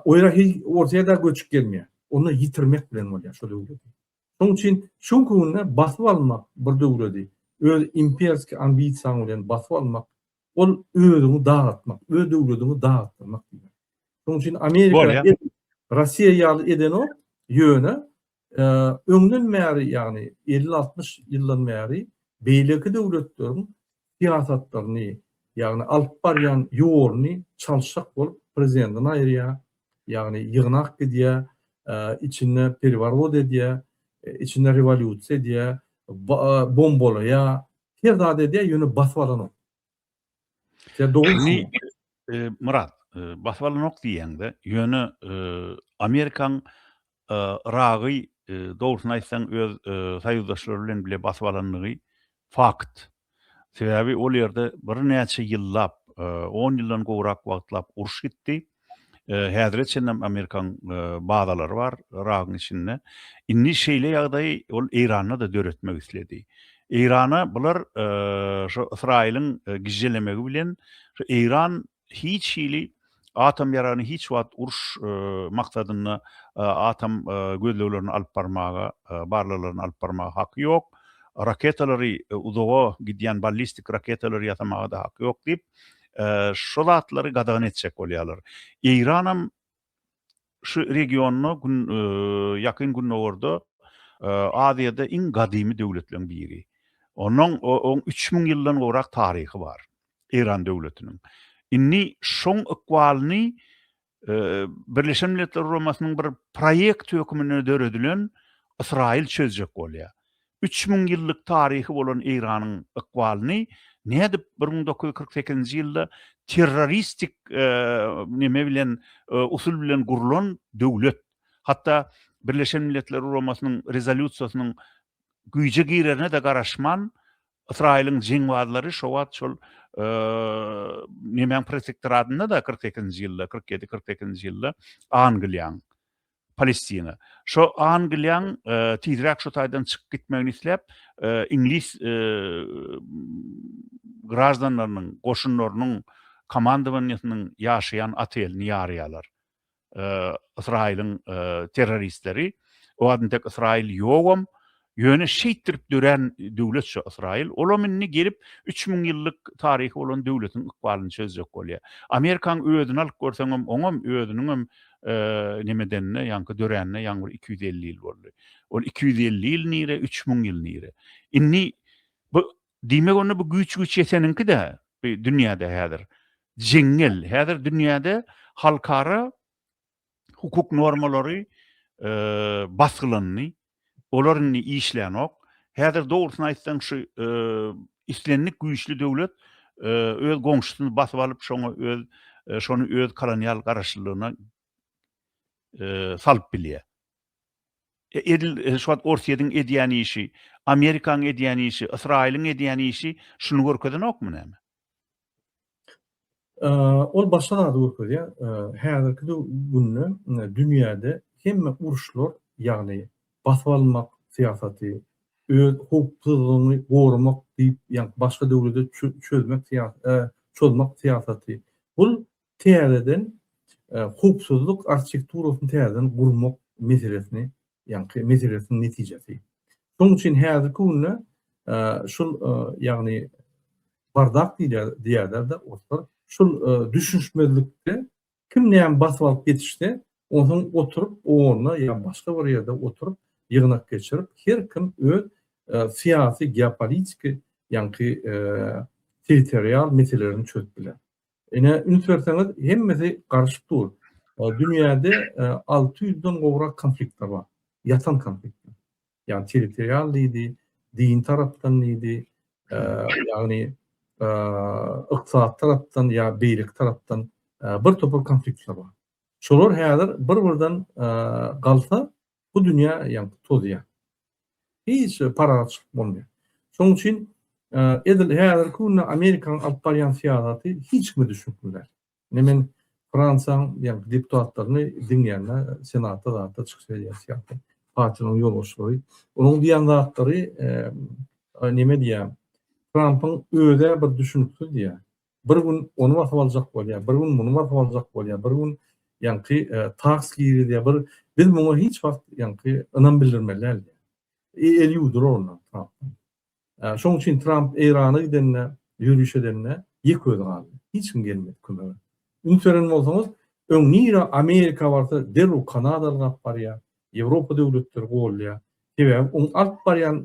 o ýere ortaýa da göçüp gelmeýär. Onu yitirmek bilen bolýar şo döwleti. Şoň üçin şunkunna basyp almak bir döwleti, öz imperiýastyk ambisiýasyny bilen basyp almak, ol özüni dağıtmak, öz döwletini dağıtmak diýer. Şoň üçin Amerika Rossiýa ýaly eden o ýöne öňden bäri ýagny 50-60 ýyldan bäri beýleki döwletleriň siýasatlaryny ýagny alyp barýan ýolny çalşak bolup prezidentten aýrýar, ýagny ýygnak edýär, içinde perivarod edýär, içinde revolýusiýa edýär, bombalaýar, her zat edýär, ýöne basyp alan. Murat, basyp alanok diýende ýöne Amerikaň Iragy dogrusyny aýtsaň öz soýuzdaşlary bilen bile basyp alanlygy fakt. Sebäbi ol ýerde bir näçe ýyllap, 10 ýyldan gowrak wagtlap uruş gitdi. Häzir çennem Amerikan bazalary bar Iragyň içinde. Inni şeýle ýagdaý ol Irana da döretmek isledi. Irana bular şu Israýlyň gijelemegi bilen şu Iran hiç hili atom ýarany hiç wagt uruş maksadyna atom gözleglerini alyp barmaga, barlalaryny alyp barmaga haky ýok. Raketalary uzağa gidýän ballistik raketalary ýasamaga da haky ýok diýip şu zatlary gadagan etjek bolýarlar. Iranam şu regionuny ýakyn günlerde Aziýada iň gadymy döwletleriň biri. Onuň 3000 ýyldan gowrak taryhy bar. İran döwletiniň. Inni şoň ykwalyny Birleşen Milletler Guramasynyň bir proýekt hökümine döredilen Israil çözjek bolýar. 3000 ýyllyk taryhy bolan Iranyň ykwalyny nädip 1948-nji ýylda terroristik neme bilen usul bilen gurulan döwlet. Hatda Birleşen Milletler Guramasynyň rezolýusiýasynyň güýje girerine de garaşman Israýlyň jeňwazlary şo wagt şol nemen protektoratyna da 48-nji ýylda, 47-48-nji ýylda Angliýaň, Palestina. Şo Angliýaň tizrak şo taýdan çykyp gitmegini isläp, İnglis grazdanlarynyň, goşunlarynyň komandowaniýasynyň ýaşaýan atelini ýarýarlar. Israýlyň terroristleri, o adyn tek Israýl ýogam, ýöne şeýtirip dören döwlet şu Israýl. Olam inni gelip 3000 ýyllyk taryhy bolan döwletiň ykbalyny çözjek bolýar. Amerikaň öýüdini alyp görseňem, oňam öýüdiniň nemedenine, ýanky dörenine ýaňy 250 ýyl boldy. Ol 250 ýyl nire, 3000 ýyl nire. Inni bu diýmek onu bu güýç ýeteninki de dünýäde häzir. Jeňel, häzir dünýäde halkara hukuk normalary basgylanyny, olaryny işlenok. Häzir dogrusyny aýtsaň şu islenlik güýçli döwlet öz goňşusyny basyp alyp şonu öz kolonial garaşlygyna salyp bilýär. Edil şu wagt Orsiýadyň edýän işi, Amerikaň edýän işi, Israýlyň edýän işi şunu görkedenokmy näme? Ol başdan adı görkezýär. Häzirki günne dünýäde hemme uruşlar, ýagny basyp almak siýasaty, öz hukuklygyny gorumak diýip, ýani başga döwlete çözmek siýasaty. Bul täzeden hukuksyzlyk architekturyny täzeden gurmak meselesini, ýani meselesiniň netijesi. Şoň üçin häzirki günne şol ýagny bardak diýerler de ortalar şol düşünşmezlikde kim näme basyp alyp getişdi, onuň oturup oňa ýa başga bir ýerde oturup ýygnak geçirip her kim öz siýasy, geopolitik ýanky territorial meselelerini çözdiler. Ene üniversiteler hemmesi garşyp dur. Dünýäde 600-den gowrak konfliktler bar. Yatan konfliktler. Yani territorial idi, din tarapdan idi, yani iqtisat tarapdan ya beylik tarapdan bir topur konfliktler var. Şolar häzir bir-birinden galsa bu dünýä ýa tozýar. Hiç para bolmaýar. Şoň üçin edil häzir kunna Amerikaň alyp barýan siýasaty hiç kimi düşünmediler. Nemen Fransaň ýa deputatlaryny dinleýänler senatda da çykýar siýasat. Partiýanyň ýolbaşçylary. Onuň diýen zatlary neme diýär? Trump'ın öde bir düşünüpdi diye. Bir gün onu basyp aljak bolýar, bir gün muny basyp aljak bolýar, bir gün ýanky tax giri diye biz muňa hiç wagt ýanky ynam bildirmeler. El ýudur ondan Trump. Şoň üçin Trump Irana gidenne, ýürüş edenne ýek öýdi galy. Hiç kim gelmedi kömege. Ünsören bolsaňyz, öňnire Amerika barsa derru Kanada gap barýar, Ýewropa döwletleri bolýar. Sebäbi oň alyp barýan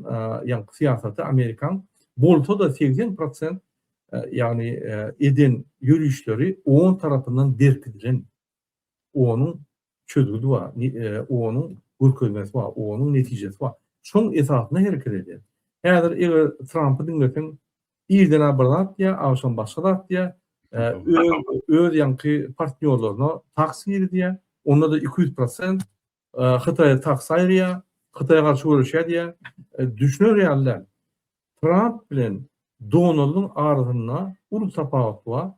ýanky siýasaty Amerikan bolsa da 80% yani eden yürüyüşleri onun tarafından derk edilen, onun çözüldü var, onun görkezmesi var, onun neticesi var. Şoň esasına hereket eder. Häzir Trump'y dinlesen, ýerden abarlat ýa, awşam başgalat ýa, öz ýanky partnerlaryna taksir edýär. Onda da 200% Xitay taksayriya, Xitay'a karşı görüşýär diye düşünür ýalylar. Trump bilen Donald'ın arasynda ul tapawut bar.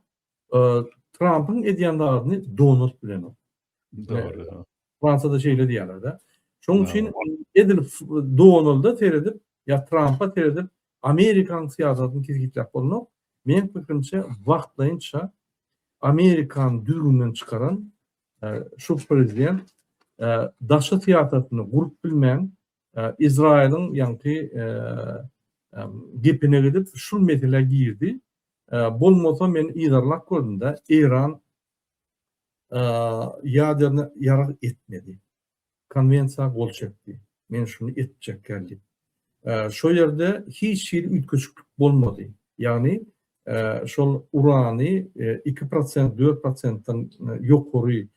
Trump'ın edýändagyny Donald bilen o. Doğru. Fransada şeýle diýerler de. Şoň üçin Doğru. edil Donald'a teredip ya Trump'a teredip Amerikan siýasatyny kesgitläp bolmak. Men pikirimçe wagtlaýynça Amerikan düzgünden çıkaran şu prezident daşa siýasatyny gurup bilmän İsrail'in ýanky gepine gidip şu mesele girdi. Bolmasa men izarlak gördüm-de İran ýadyny ýarak etmedi. Konvensiýa gol çekdi. Men şunu etjek geldi. Şo ýerde hiç şeýle ütköçlük bolmady. Ýani şol urany 2%, 4%-dan ýokary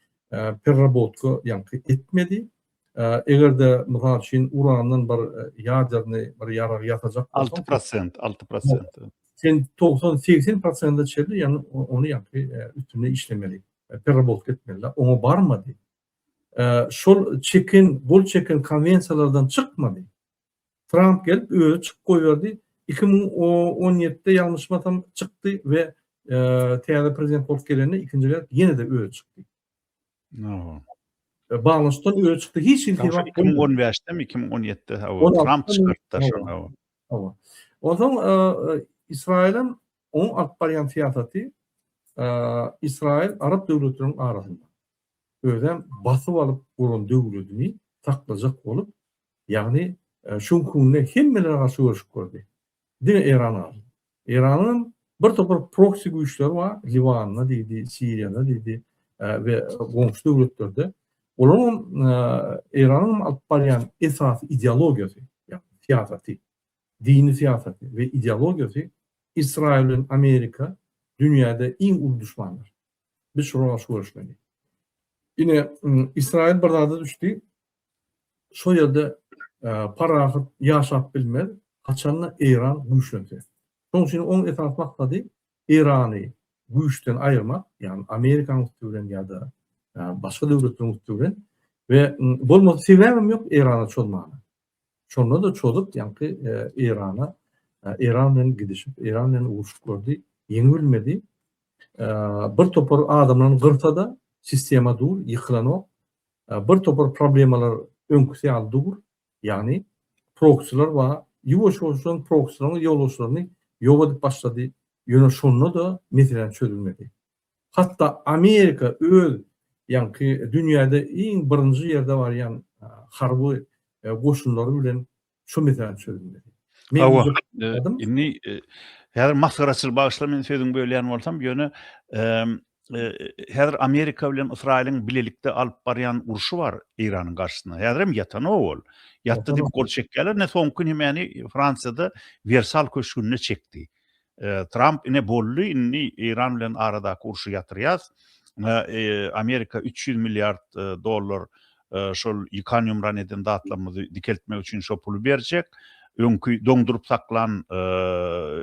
perrabotka ýanky etmedi. Egerde mysal üçin uranyň bir ýadyny bir ýarak ýatajak 6%. sen 90-80%-da çeldi, ýani onu ýanky üstüne işlemeli. Perrabotka etmeli. Oňa barmady. Şol gol çeken konvensiýalardan çykmady. Trump gelip öýe çykyp goýberdi. 2017'de ýalňyşmatam çykdy we täze prezident bolup gelende ikinji ger ýene de öýe çykdy. No. Bağlanışdan öýe çykdy. Hiç iltibak 2015'te mi 2017'de Trump çıkarttı şonu. Hawa. Oňdan İsrail'in oň alyp barýan siýasaty İsrail Arap döwletleriniň arasynda öýden basyp alyp bolan döwletini taklajak bolup, ýagny şu kunne hemmeler garşy görüşüp gördi. Dine Iran'a. İran'ın bir topar proxy güýçleri var. Liban'da diýdi, Siriýada diýdi we goňşy döwletlerde. Olaryň Iran'ın alyp barýan esasy ideologiýasy, ýa siýasaty, dini siýasaty we ideologiýasy İsrail bilen Amerika dünýäde iň ulu düşmanlar. Biz şoňa garşy görüşmeli. Ine İsrail bir zada düşdi. Şo ýerde parahat ýaşap bilmez. Haçanla İran güýçlense. Şoň üçin oň esas maksady İrany güýçden aýyrmak, ýani Amerikan üstünden ýa-da başga döwletlerin üstünden we bolmasa sebäbim ýok İrana çolmagy. Şonda da çolup ýanky İrana İran bilen gidişip İran bilen uruşup gördü. Ýeňilmedi. Bir topar adamlaryň gyrtada sistema dur, ýykylan ok. Bir topar problemalar öňküsi aldyr. Ýani proxylar we ýuwaş-ýuwaşdan proxylaryň ýoluşlaryny ýok edip başlady. Ýöne şonda da meselen çözülmedi. Hatda Amerika öz ýanky dünýäde iň birinji ýerde barýan harby goşunlary bilen şu meselen çözülmedi. Hawa. Inni häzir masgaraçylyk bagışla men sözüň bölýän bolsam, ýöne häzir Amerika bilen İsrail'in bilelikde alyp barýan uruşy bar İranyň garşysyna. Häzir hem ýatan ol. Ýatdy diýip gol çekýärler. Ne soňky hemeni Fransýada Versal köşkününe çekdi. Trump ine bolly inni İran bilen aradaky uruşy ýatyrýas. Amerika 300 milyard dollar şol ýykanyum raneden datlamyzy dikeltmek üçin şo puly berjek. Öňkü doňdurup saklan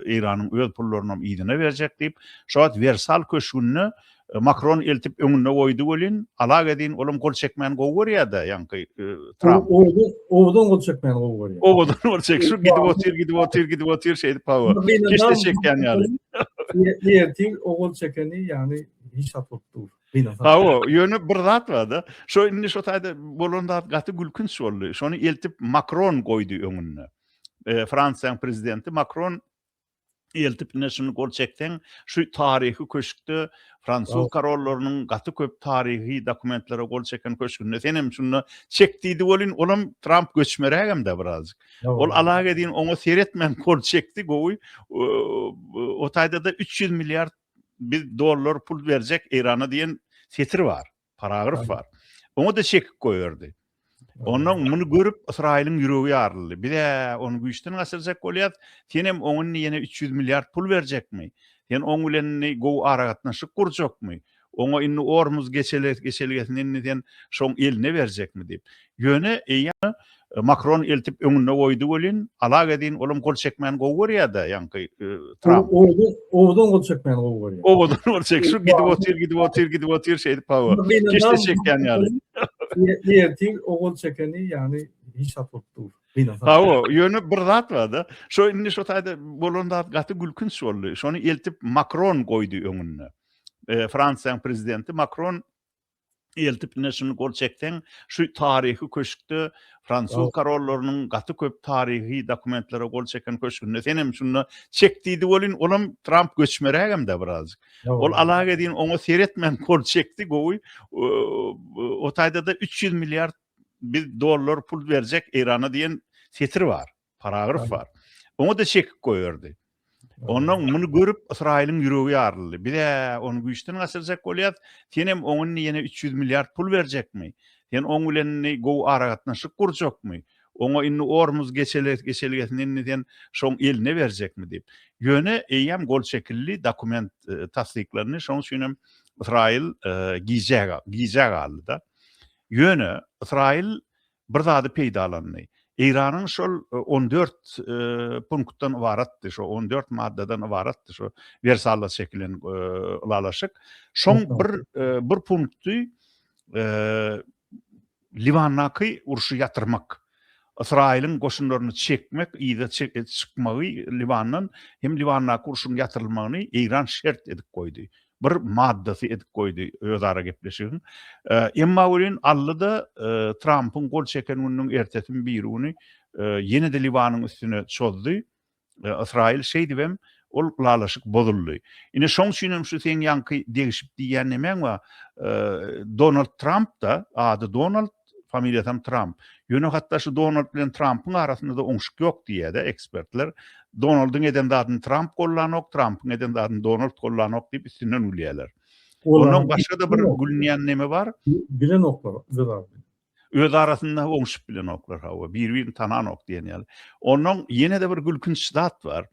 İranyň öz pullaryny ýygyna berjek diýip, şoňat Versal köşkününe Macron eltip öňüne goýdy bolin, alak edin olam gol çekmän gowy görýärdi, ýanky Trump. Oňdan gol çekmän gowy görýär. Oňdan gol çek, şu gidip otyr şeýdi pawa. Hiç de çekýän ýaly. Ýerti o gol çekeni ýani hiç atlypdyr. Hawa, ýöne bir zat bar-da. Şo indi şo taýda bolanda gaty gülkünç boldy. Şonu eltip Macron goýdy öňüne. Fransiýanyň prezidenti Macron eltip ine şunu gol çekden şu tarihi köşkde Fransuz karollarynyň gaty köp tarihi dokumentlere gol çeken köşkünde senem şunu çekdiýdi bolin, olam Trump göçmerek hem de birazcık. Ol alak edin oňa seretmen gol çekdi gowy. O taýda da 300 milyard dollar pul berjek İran'a diýen setir bar, paragraf bar. Oňa da çekip goýardy. Ondan bunu görüp İsrail'in ýüregi ýaryldy. Bir de onu güýçden gasyrjak bolýar. Senem oňun ýene 300 milyard pul berjekmi? Sen oň bilen gowy aragatnaşyk gurjakmy? Oňa inni Ormuz geçelgesinden diýen şoň eline berjekmi diýip. Ýöne eýa Macron eltip öňüne goýdy bolin, alag edin olam gol çekmän gowy görýärdi ýanky Trump. Owadan gol çekmän gowy görýär. Owadan gol çek, şu gidip otyr şeýdi pawa. Keşde çekýän ýaly. Ýerti o gol çekeni ýani hiç atlypdyr. Hawa, ýöne bir zat barda. Şo indi şo taýda bolanda gaty gülkünç boldy. Şonu eltip Macron goýdy öňüne. Fransiýanyň prezidenti Macron eltip şunu gol çekden şu tarihi köşkde Fransuz karollarynyň gaty köp tarihi dokumentlere gol çeken köşkünde senem şunu çekdiýdi bolin olam Trump göçmerägem de biraz. Ol alag edin oňa seretmen gol çekdi gowy o taýda da 300 milyar $1 pul berjek Irana diýen setir var, paragraf var. Oňa da çekip goýardy. Ondan bunu görüp İsrail'in yüreği yarıldı. Bir de onu güçten asıracak bolýar. Senem oňun ýene 300 milyar pul berjekmi? Sen oň bilen gow aragatnaşyk gurjakmy? Oňa inni Ormuz geçelgesinden diýen şoň eline berjekmi diýip. Ýöne eýem gol çekilli dokument tasdiklaryny şoň üçin İsrail gijäg aldy da. Ýöne İsrail bir zady peýdalandy. İran'ın şol 14 punktdan ibaratdy, şo 14 maddeden ibaratdy, şo Versalles şekillen ulalaşyk. Şoň bir punkty Libannaky urşy ýatyrmak. İsrail'in goşunlaryny çekmek, ýa-da çykmagy Libandan hem Libannaky urşuň ýatyrylmagyny İran şert edip goýdy. Bir maddasy edip goýdy özara gepleşigiň. Emma bolin allyda Trump'ın gol çekeniniň ertesin biruni ýene de Libanyň üstüne çozdy. İsrail şeý diýem, ol ulalaşyk bozuldy. Ine şoň üçin şu sen ýanky degişip diýen nemen we Donald Trump da ady Donald, familiýasam Trump. Ýöne hatda şu Donald bilen Trump'ın arasynda da oňşuk ýok diýär ekspertler. Donald'ın eden adyny Trump gollanok, Trump'ın eden adyny Donald gollanok diýip üstünden ulýarlar. Onuň başga da bir gülünýän neme bar? Bilen oklar, öz arasynda oňşup bilen oklar hawa, bir-birini tananok diýen ýaly. Onuň ýene de bir gülkünç zat bar.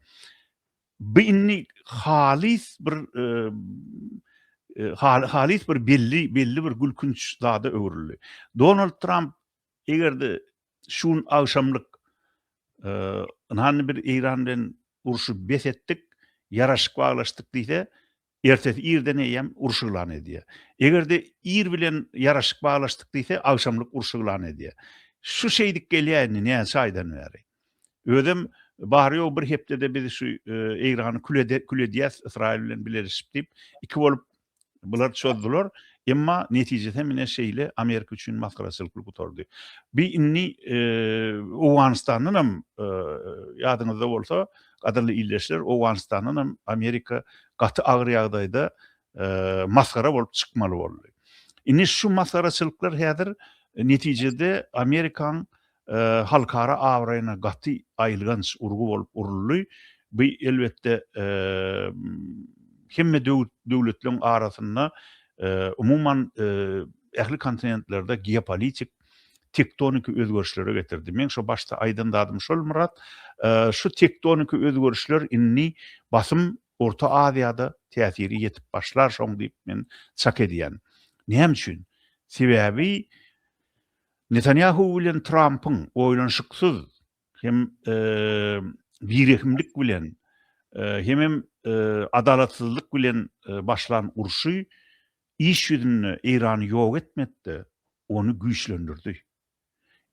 Bu inni halis bir belli bir gülkünç zada öwrüldi. Donald Trump egerde şun agşamlyk bir İran bilen urşu besetdik, yaraşyk baglaşdyk diýse, ertesi irden eýem urşuglan edýär. Egerde ir bilen yaraşyk baglaşdyk diýse, agşamlyk urşuglan edýär. Şu şeýdik gelýärni näme saýdan bäri. Özüm bary ýok bir hepdede biz şu İrany küledýäs İsrail bilen bileşip diýip iki bolup bular çözdiler. Emma netijede mine şeýle Amerika üçin maskaraçylyk gutardy. Bir inni Owganistanyň hem ýadyňyzda bolsa, gadyrly illeşler Owganistanyň hem Amerika gaty agyr ýagdaýda maskara bolup çykmaly boldy. Inni şu maskaraçylyklar häzir netijede Amerikaň halkara awraýyna gaty aýylgans urgu bolup uruldy. Bu elbetde hemme döwletleriň arasynda umuman ähli kontinentlerde geopolitik tektonik özgörüşlere getirdi. Men şu başta aýdandadym şol Murat, şu tektonik özgörüşler inni basym Orta Aziýada täsiri ýetip başlar şoň diýip men çak edýän. Näme üçin? Sebäbi Netanyahu bilen Trump'ın oýlanşyksız hem birehimlik bilen hem adalatsızlyk bilen başlan urşy iş ýüzünde İrany ýok etmekde, onu güýçlendirdi.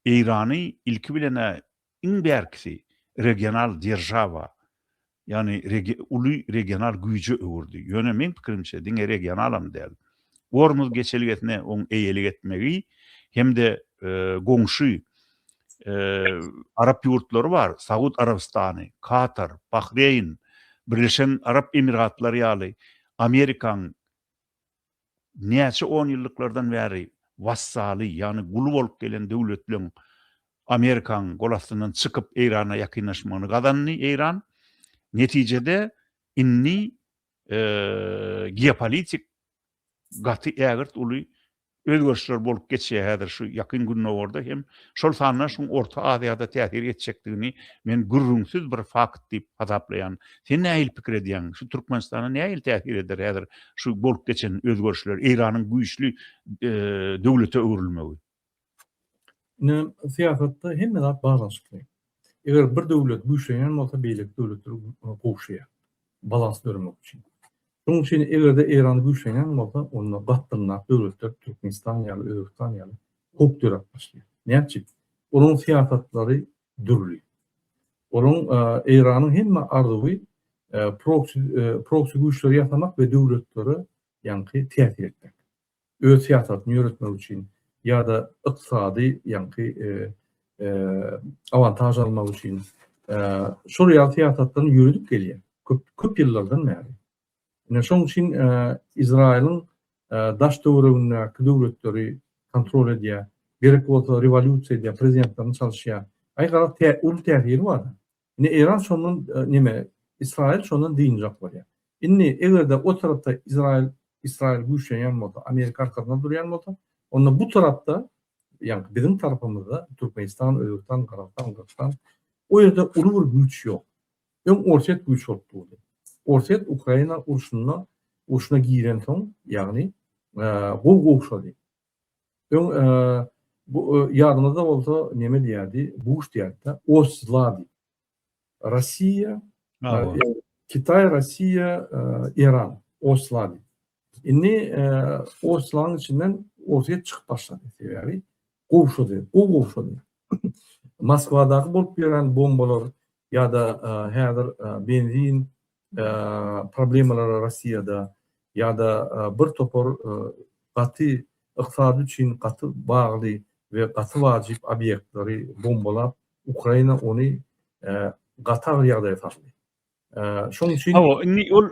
İrany ilki bilene iň bärkisi regional держава, yani uly regional güýje öwürdi. Ýöne men pikirimçe diňe regionalam däl. Ormuz geçelgesine oň eýelik etmegi hem de goňşy Arap ýurtlary bar, Saud Arabistany, Katar, Bahreyn, Birleşen Arap Emiratlary ýaly Amerikaň näçe 10 ýyllyklardan bäri wassaly, ýani gulu bolup gelen döwletleň Amerikaň golasyndan çykyp İrana ýakynlaşmagyny gadanny İran netijede inni geopolitik gaty ägirt uly özgörüşler bolup geçýär häzir şu ýakyn günlerde hem şol sanyna şu Orta Aziýada täsir etjekdigini men gürrüňsiz bir fakt diýip hasaplaýan. Sen näil pikir edýän? Şu Türkmenistana näil täsir eder häzir şu bolup geçen özgörüşler, Iranyň güýçli döwlete öwrülmegi? Ne siyasatda hemme zat balansly. Eger bir döwlet güýçlenýän bolsa beýlek döwletler gowşýar. Balans dörmek üçin. Şoň üçin egerde Iran güýçlenýän bolsa onda gatdynlap döwletler Türkmenistan ýaly Özbekistan ýaly hok döwlet başlaýar. Näçe? Onun siyasatlary dürli. Onun Iranyň hemme arzuwy proxy güýçleri ýasamak we döwletleri ýanky täsir etmek. Öz siyasatyny ýöretmek üçin ýa-da ykdysady ýanky avantaj almak üçin şol siýasatlaryny ýöredip gelýär. Köp ýyllardan bäri. Şoň üçin Izraýlyň daş döwründäki döwletleri kontrol edýär. Gerek bolsa rewolýusiýa edýär, prezidentlaryň çalışýar. Aýgara ul täsiri bar. Iran şondan nime Israil şondan diňjak bolýar. Egerde o tarapda Israil güýçlenýän bolsa, Amerika arkasynda durýan bolsa, onda bu tarapda ýani bizim tarapymyzda Türkmenistan, Özbekistan, Kırgızstan o ýerde uly bir güýç ýok. Ortak güýç boldy. Ortak Ukraina urşuna giren soň, ýagny bu gowşady. Bu ýadymyzda bolsa neme diýerdi? Bu iş diýerdi. Oslady. Россия, Kitay, Россия, İran, Oslady. Osladyň içinden ortaya çıkıp başladı. Yani gowşady. Moskvadaky bolup bilen bombalar ýa-da häzir benzin problemleri Rossiýada ýa-da bir topar gaty ykdysady üçin gaty bagly we gaty wajyp obýektleri bombalap Ukraina ony gatar ýagdaýa taşdy. Şoň üçin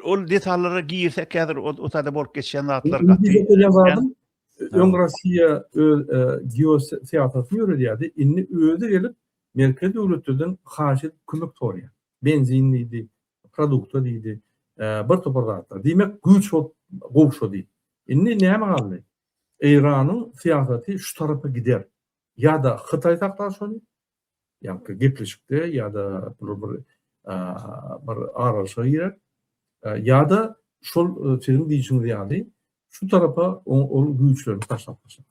ol detallara girsek häzir o tada bolup geçen zatlar Rossiýa geosiýasatyny ýöredýärdi. Özi gelip merkez döwletlerden haşyt kömek sorýar. Benzinliydi, produkta diýdi, bir topar zatlar. Diýmek güýç gowşady. Näme galdy? Iranyň siýasaty şu tarapa gider. Ýa-da Hytaý takdaşady, ýa-da gepleşikde ýa-da bir araşa girer. Ýa-da şol senin diýişiňiz ýaly şu tarapa ol güýçlerini taşlap başlar.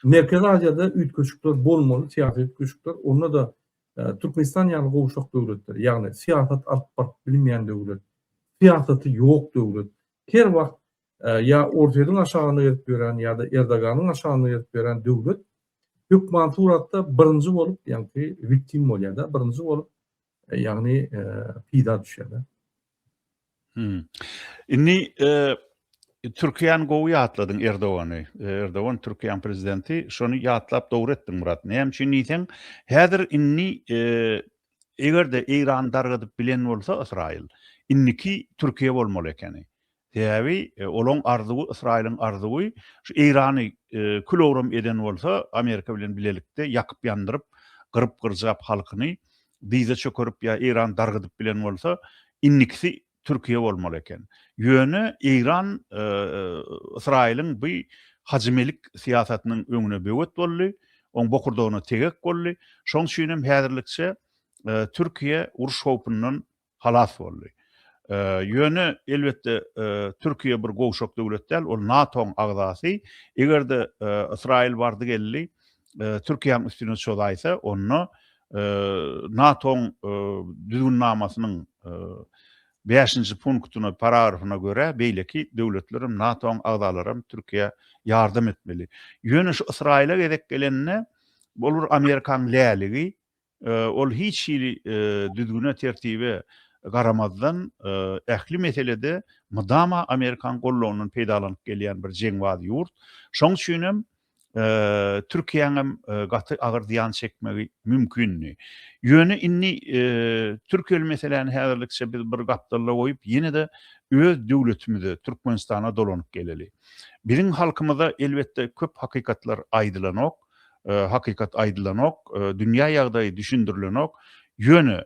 Merkez Aziýada ütköçükler bolmaly, siýasat ütköçükler, onda da Türkmenistan ýaly gowşak döwletler, ýagny siýasat alyp bilmeýän döwlet, siýasaty ýok döwlet. Her wagt ýa ortadan aşagyna gelip beren ýa-da Erdoganyň aşagyna gelip beren döwlet hökümet suratda birinji bolup, ýani victim bolýar-da, birinji bolup ýagny pida düşýär-de. Türkiýany gowy ýatladyň Erdogany. Erdogan Türkiýanyň prezidenti, şonu ýatlap dowr etdiň Murat. Näme üçin diýsem, häzir egerde Iran dargadyp bilen bolsa Israil, inniki Türkiýe bolmaly ekeni. Täbi olaň arzuwy, Israiliň arzuwy şu Irany kilowram eden bolsa Amerika bilen bilelikde ýakyp ýandyryp, gyryp gyrjap halkyny bize çökürüp ýa Iran dargadyp bilen bolsa inniki Türkiýe bolmaly eken. Ýöne Iran Israiliň bu hajmelik siýasatynyň öňüne böwet boldy, oň bokurdagyna tegek boldy. Şoň üçin häzirlikçe Türkiýe uruş howpyndan halas boldy. Ýöne elbetde Türkiýe bir gowşak döwlet däl, ol NATO-nyň agzasy. Egerde Israil bardy geldi, Türkiýanyň üstüne çözaýsa, onu NATO-nyň düzgünnamasının 5-nji punktuna paragrafasyna göre beýleki döwletlerim NATO-nyň agzalaryny Türkiýe ýardym etmeli. Ýöne şu Israil'e gerek gelenine bolur Amerikan läligi, ol hiç düzgüne tertibe garamazdan ähli meselede mydama Amerikan gollawyndan peýdalanyp gelýän bir jeňwazy ýurt. Şoň üçin Türkiýanyň gaty agyr ziýan çekmegi mümkinni. Ýöne Türkiýeli meseleni häzirlikçe biz bir gapdalla goýup ýene-de öz döwletimizi Türkmenistana dolanyp geleli. Biziň halkymyza elbetde köp hakykatlar aýdylanok, dünýä ýagdaýy düşündirilenok. Ýöne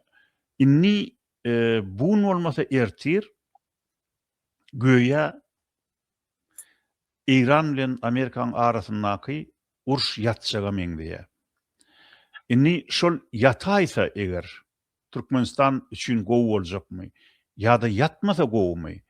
bun bolmasa ertir göýe İran bilen Amerikaň arasyndaky uruş ýatjaga meňdiýe. Inni şol ýataýsa eger Türkmenistan üçin gowy boljakmy ýa-da ýatmasa gowmy?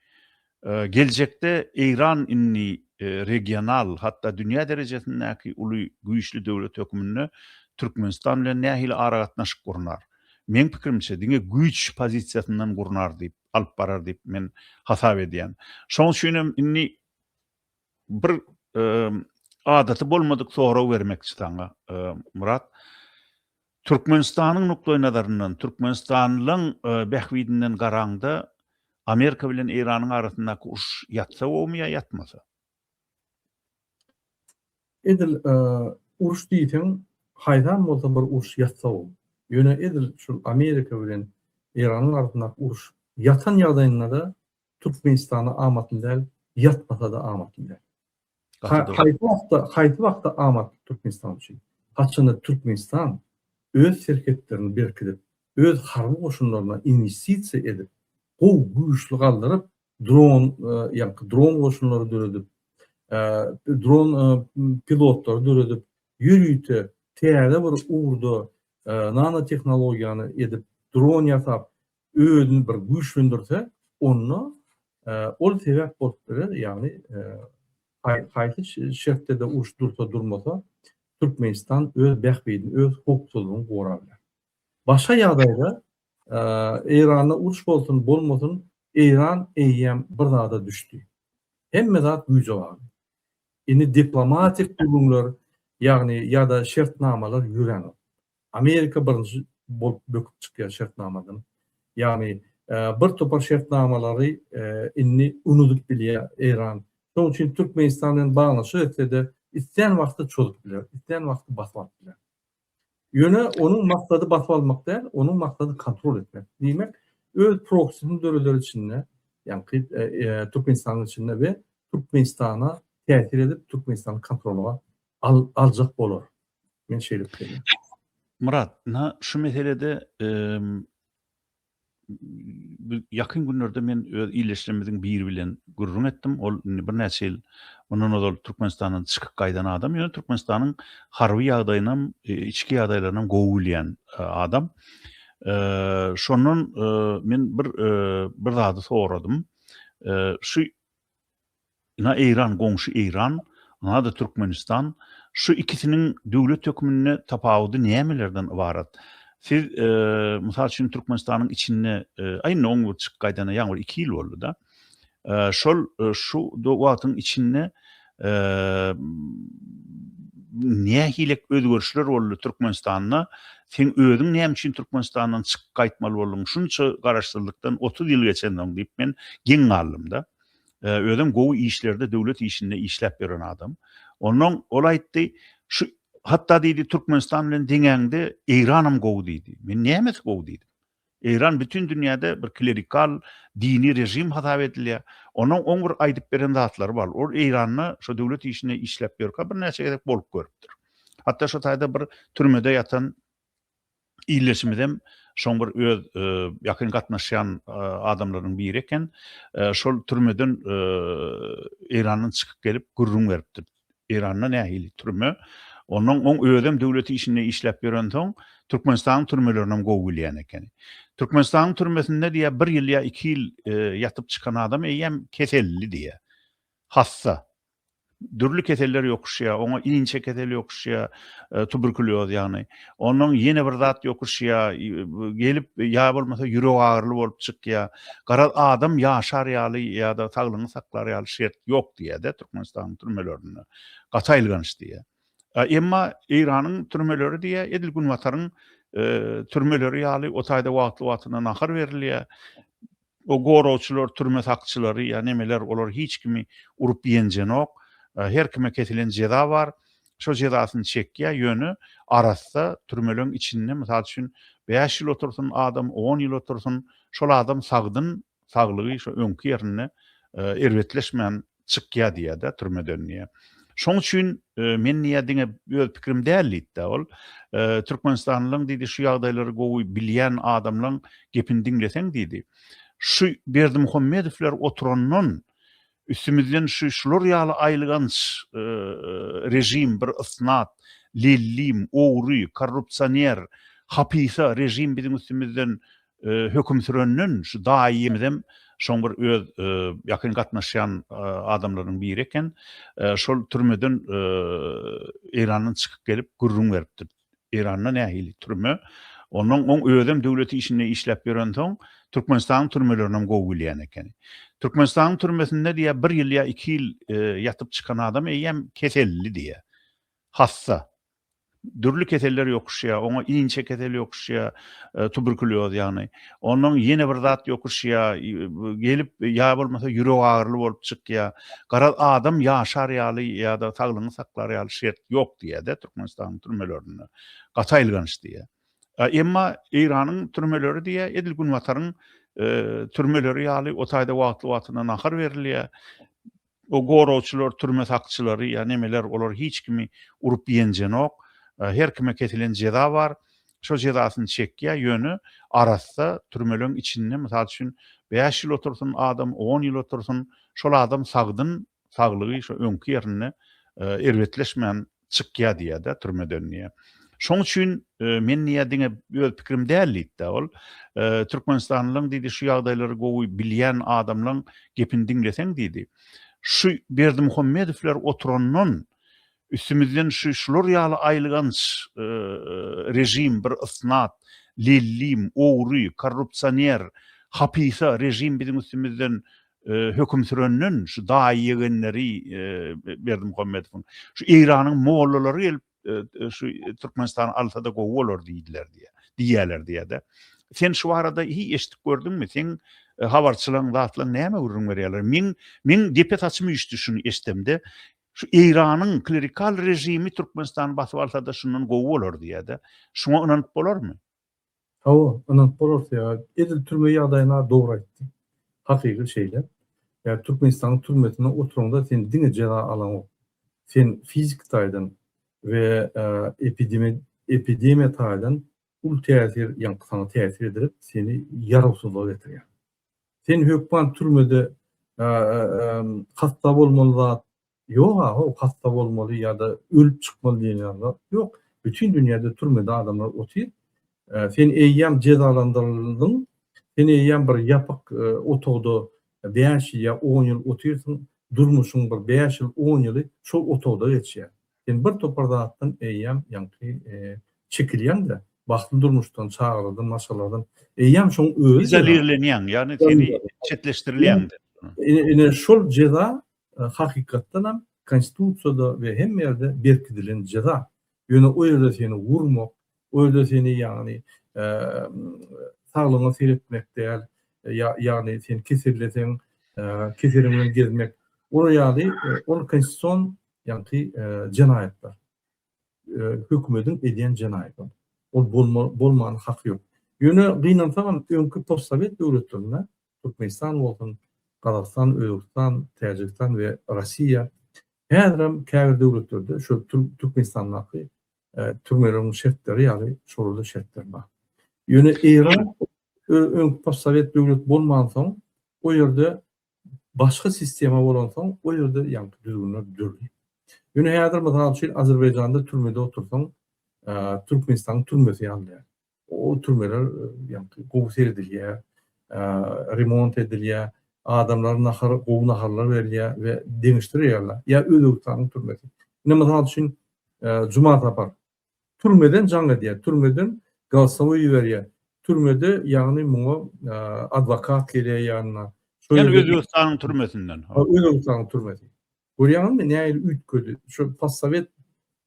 Geljekde İran inni regional hatta dünýä derejesindäki uly güýçli döwlet hökümini Türkmenistan bilen nähili ara gatnaşyk gurnar. Men pikirimçe diňe güýç pozisiýasyndan gurnar diýip alyp barar diýip men hasap edýän. Şoň üçin inni bir adaty bolmadyk soraw bermekçi taňa Murat. Türkmenistanyň nukdaý nazaryndan Türkmenistanyň bähwidinden garaňda Amerika bilen İranyň arasyndaky uruş ýatsa bolmy ýa ýatmasa? Edil uruş diýsen, haýdan bolsa bir uruş ýatsa bol. Ýöne edil şu Amerika bilen İranyň arasyndaky uruş ýatan ýagdaýynda da Türkmenistana amatly däl, ýatmasa da amatly däl. Haýdy wagtda amat Türkmenistan üçin. Haçanda Türkmenistan öz şirketlerini berkidip, öz harby goşunlaryna investisiýa edip, gowy güýçli galdyryp, drone goşunlary döredip, drone pilotlary döredip, ýürüýte, täze bir uğurda nano tehnologiýany edip, drone ýasap, özüni bir güýçlendirse, onu ol sebäp bolup birer, ýagny haýsy şertde de uruş dursa durmasa, Türkmenistan öz bähwidini, öz hukukçylygyny gorar biler. Başga ýagdaýda İran'a uruş bolsun bolmasyn, İran eýýem bir zada düşdi. Hemme zat güýje bar. Indi diplomatik durumlar, ýagny ýa-da şertnamalar ýüren. Amerika birinji bolup böküp çykýar şertnamadan. Ýagny bir topar şertnamalary inni unutup bilýär İran. Şoň üçin Türkmenistan bilen baglanşyk etse isleýän wagtda çözdük biler, isleýän wagtda basap biler. Ýöne onuň maksady basap almak däl, onuň maksady kontrol etmek. Diýmek, öz proxysyny döreler içinde, ýani Türkmenistanyň içinde we Türkmenistana täsir edip Türkmenistanyň kontroluga aljak bolar. Men şeýle pikirliyim. Murat, şu meselede yakın günlerde men iyileştirmediğim bir bilen gurrun ettim. Ol bir näçe ýyl ondan ol Türkmenistanyň çykyp gaýdan adam, ýöne Türkmenistanyň harby ýagdaýyna, içki ýagdaýlaryna gowy bilýän adam. Şonun men bir zady soradym. Şu İran, goňşy İran, ana da Türkmenistan, şu ikisiniň döwlet hökümine tapawudy nämelerden ibarat? Siz mysal üçin Türkmenistanyň içinde aýyny oňur çykyp gaýdana ýaňyr 2 ýyl boldy da. Şol şu wagtyň içinde nähilek özgörüşler boldy Türkmenistanyna. Sen özüň näme üçin Türkmenistandan çykyp gaýtmaly boldun? Şunça garaşdyrlykdan 30 ýyl geçenden diýip men geň galdym da. Özüm gowy işlerde, döwlet işinde işläp beren adam. Onuň ol aýtdy, şu hatta diýdi Türkmenistan bilen diňeňde İranam gowy diýdi. Men näme gowy diýdim? İran bütün dünýäde bir klerikal dini rejim hasap edilýär. Onuň oňur aýdyp beren zatlary bar. O İranny şu döwlet işine işläp berkä bir näçe gerek bolup görüpdir. Hatta şu taýda bir türmede ýatan iýleşmedem şoň bir öz ýakyn gatnaşýan adamlaryň biri eken, şol türmeden İranyň çykyp gelip gurrun beripdir. İranyň nähili türme. Onuň öýdem döwleti işine işläp beren soň Türkmenistanyň türmeleriniň gowy bilýän eken. Türkmenistanyň türmesinde diýe 1 ýyl ýa 2 ýyl ýatyp çykan adam eýem keselli diýe. Hassa. Dürlü keseller ýokuşýar, oňa inçe kesel ýokuşýar, tuberkuloz ýagny. Onuň ýene bir zat ýokuşýar, gelip ýa bolmasa ýüregi agyrly bolup çykýar. Gara adam ýaşar ýaly ýa-da saglygyny saklar ýaly şert ýok diýe-de Türkmenistanyň türmelerinde. Gataýylganyş diýe. Emma İranyň türmeleri diýe Edil Günwataryň türmeleri ýaly o taýda wagtly nahar berilýär. O gorawçylar, türme sakçylary ýa nemeler olar hiç kimi urup ýenjenok. Her kime kesilen ceza var. Şo cezasyny çekýär ýöne arasda türmeleň içinde mysal üçin 5 ýyl otursun adam, 10 ýyl otursun, şol adam saglygy şo öňki ýerine erwetleşmän çykýar diýär-de türmeden diýär. Şoň üçin men niýetiňe öz pikirim däldi ol. Türkmenistanyň diýdi şu ýagdaýlary gowy bilýän adamlaryň gepini diňleseň diýdi. Şu Berdimuhammedowler oturandan üstümizden şular ýaly aýlygans rejim, bir ısnat, lillim, ogry, korrupsioner, hapisa rejim bizim üstümizden höküm sürenden şu daýymydym şoň bir öz ýakyn gatnaşýan adamlaryň biri eken, şol türmeden Iranyň çykyp gelip gurrun beripdir. Iranyň nähili türme. Onuň özüm döwleti işinde işläp beren soň Türkmenistanyň türmelerinden gowy bilýän eken. Türkmenistanyň türmesinde diýe 1 ýyl ýa 2 ýyl ýatyp çykan adam eýem keselli diýe. Hassa. Dürlü keseller ýokuşýa, oňa inçe kesel ýokuşýa, tuberkuloz ýagny. Onuň ýene bir zat ýokuşýa, gelip ýa bolmasa ýüreg agyrly bolup çykýa, gara adam ýaşar ýaly ýa-da saglygyny saklar ýaly şert ýok diýe-de Türkmenistanyň türmelerinde. Gataýylganyş diýe. Emma Iranyň türmeleri diýe Edil Günwataryň türmeleri ýaly o taýda wagtly nahar berilýär. O gorowçular, türme sakçylary ýa nemeler olar hiç kimi urup ýenjenok. Her kime ketilen ceza var. Şo cezasyny çekýär ýönü arasda türmelerin içinde misal üçin 5 ýyl otursun adam, 10 ýyl otursun, şol adam saglygy şo öňki ýerine erwetleşmän çykýar diýe-de türmeden diýe. Şoň üçin men niýetiňe öz pikirim däldi ol. Türkmenistanyň diýdi şu ýagdaýlary gowy bilýän adamlaryň gepini diňleseň diýdi. Şu Berdimuhammedowler oturandan üstümizden şular ýaly aýlygans rejim, bir ısnat, lillim, ogry, korrupsioner, hapisa rejim bizim üstümizden höküm sürenden şu daýygenleri Berdimuhammedowyň şu Iranyň mollulary gelip şu Türkmenistan alsada gowy bolar diýerler diýe-de. Sen şu arada hiç eşitip gördünmi? Sen habarçylaryň zatlaryň näme urun berýärler? Min deputatsy üşdi şunu eşitemde. Şu Iranyň klerikal rejimi Türkmenistany basyp alsa-da şundan gowy bolar diýe-de. Şuňa ynanyp bolarmy? Hawa, ynanyp bolar ýa. Edil türme ýagdaýyna dogry aýtdy. Hakyky şeýler. Ýa Türkmenistanyň türmesine oturanda sen diňe jara alan. Sen fizik taýdan we epidemiýa taýdan ul täsir ýankysyna täsir edip seni ýarawsuzlyk getirýär. Sen hökman türmede hasta bolmaly yok o hasta bolmaly ýa-da ölüp çykmaly diýenler yok. Bütün dünýäde türmede adamlar otyr. Sen eýýäm cezalandyryldың, sen eýýäm bir ýapyk otogda 5 ýa 10 ýyl otyrsyň, durmuşyň bir 5 ýyl 10 ýyly şol otogda geçýär. Sen bir topardatdan eýýäm ýanky çekilýän-de wagtly durmuşdan çağırıldan, maşalardan eýýäm şoň öz izolirlenýän, ýani seni çetleşdirilýän. Ine şol ceza hakykatdan hem konstitusiýada we hemme ýerde berkidilen ceza. Ýöne o ýerde seni vurmak, o ýerde seni ýagny saglygyny seretmek däl, ýagny sen keserleseň, keserim bilen gezmek. O ýaly ol konstitusiýon ýanky jenaýetler. Hökümetiň edýän jenaýetler. Ol bolman haky ýok. Ýöne gynansaň öňkü postsovet döwletlerine Türkmenistan bolsun, Kazakistan, Özbekistan, Tacikistan we Russiýa häzirem käbir döwletlerde şu Türkmenistandaky türmeleriň şertleri ýaly şolda şertler bar. Ýöne Iran öňkü postsovet döwlet bolmansoň o ýerde başga sistema bolansoň o ýerde ýanky düzgünler dürli. Ýöne häzir mesela şu Azerbaýjanda türmede otursaň Türkmenistan türmesi ýaly. O türmeler ýanky gowy seredilýär, remont edilýär, adamlar nahar, gowy naharlar berilýär we deňişdirýärler. Ýa Özbekistanyň türmesi. Ine mesela şu Cuma tapar. Türmeden jaň edýär, türmeden galsawy ýerýär. Türmede ýagny muňa advokat gelýär ýanyna. Yani Özbekistanyň türmesinden. Özbekistanyň türmesi. Görýärmi näýe ütködi? Şu postsovet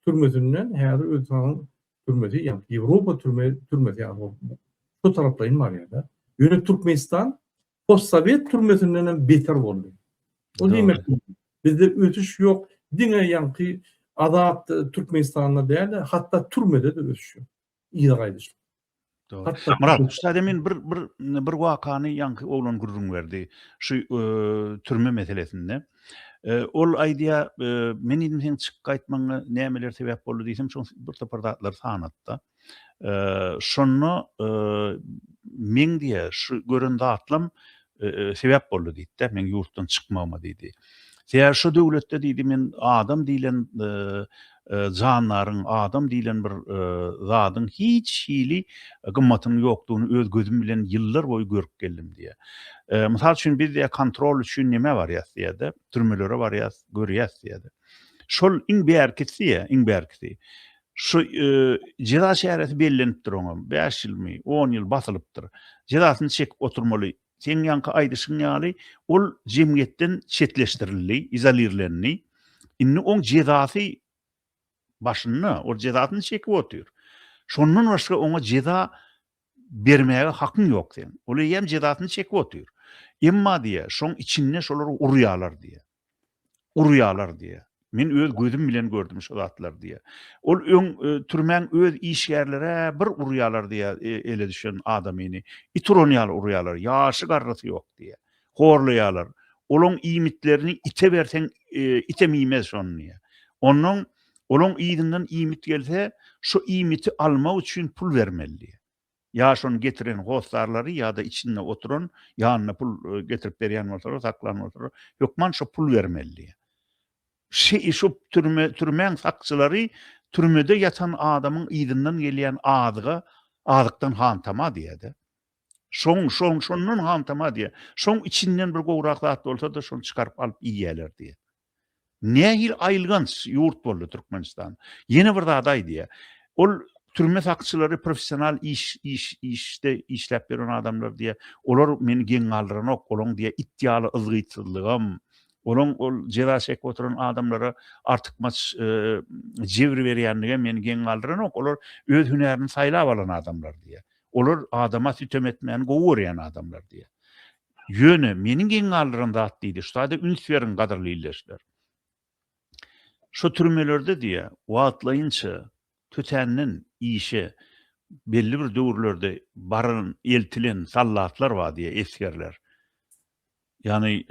türmesinden häzir Özbekistanyň türmesi, ýa Ýewropa türmesi ýa şu taraplaryň bar ýa-da. Ýöne Türkmenistan postsovet türmesinden hem beter boldy. O diýmek bizde ötüş ýok. Diňe ýanky azat Türkmenistanyna däl, hatda türmede de ötüş ýok. Ýa-gaýdyş. Murat, şu demin bir wakany ýanky oglan gurrun berdi. Şu türme meselesinde. Ol aýdýa men indi sen çykyp gaýtmaňa nämeler sebäp boldy diýsem, şoň bir topardatlar sanatda. Şonu men diýe şu görende atlam sebäp boldy diýdi. Men ýurtdan çykmama diýdi. Seher şu döwletde diýdi men adam diýlen janlaryň, adam diýlen bir zadyň hiç hili gymmatynyň ýokdugyny öz gözüm bilen ýyllar boýu görüp geldim diýe. Mysal üçin bizde kontrol üçin neme barýar diýdi, türmelere barýar, görýär diýdi. Şol iň bärkisi. Şu jeda şähereti bellenipdir oňa. 5 ýyl, 10 ýyl basylypdyr. Jedasyny çekip oturmaly. Sen ýanky aýdyşyň ýaly ol jemgyýetden çetleşdirildi, izolirlendi. Inni oň jedasy başyny, ol jedasyny çekip otur. Şondan başga oňa jeda bermäge hakyň ýok sen. Ol hem jedasyny çekip otur. Emma diýe, şoň içinde şolar urýarlar diýe. Men öz gözüm bilen gördüm şu zatlar diýe. Ol türmäň öz işgärlere bir urýarlar diýe ele düşen adamyny. Ituronýar urýarlar, ýaşy garrasy ýok diýe. Horlaýarlar. Olaň iýmitlerini ite berseň itemýmez şonu diýe. Olaň iýdinden iýmit gelse, şu iýmiti almak üçin pul bermeli. Ya şonu getiren hostarlary ýa-da içinde oturan, ýanyna pul getirip berýän bolsa, saklan bolsa, ýokman şu pul bermeli. Şu türmäň sakçylary türmede yatan adamyň iýdinden gelýän azykdan hantama diýdi. Şondan hantama diýe. Şoň içinden bir gowrak zat bolsa da şonu çykaryp alyp iýýärler diýe. Nähil aýylgans ýurt boldy Türkmenistan. Ýene bir zat diýe. Ol türme sakçylary professional işte işläp beren adamlar diýe. Olar meni geň aldyran ok, olaň diýe iddialy ızgyçylygym, ol jeda çekip oturan adamlara artykmaç jebri berýändige meni geň aldyran ok, olar öz hünerini saýlap alan adamlar diýe. Olar adama sütem etmeýän gowurýan adamlar diýe. Ýöne meni geň aldyran zat diýdi. Şurada üns berin gadyrly illeşler. Şu türmelerde diýe, wagtlaýynça tötänin işi belli bir döwürlerde baryn eltilen sallatlar var diye eskerler. Yani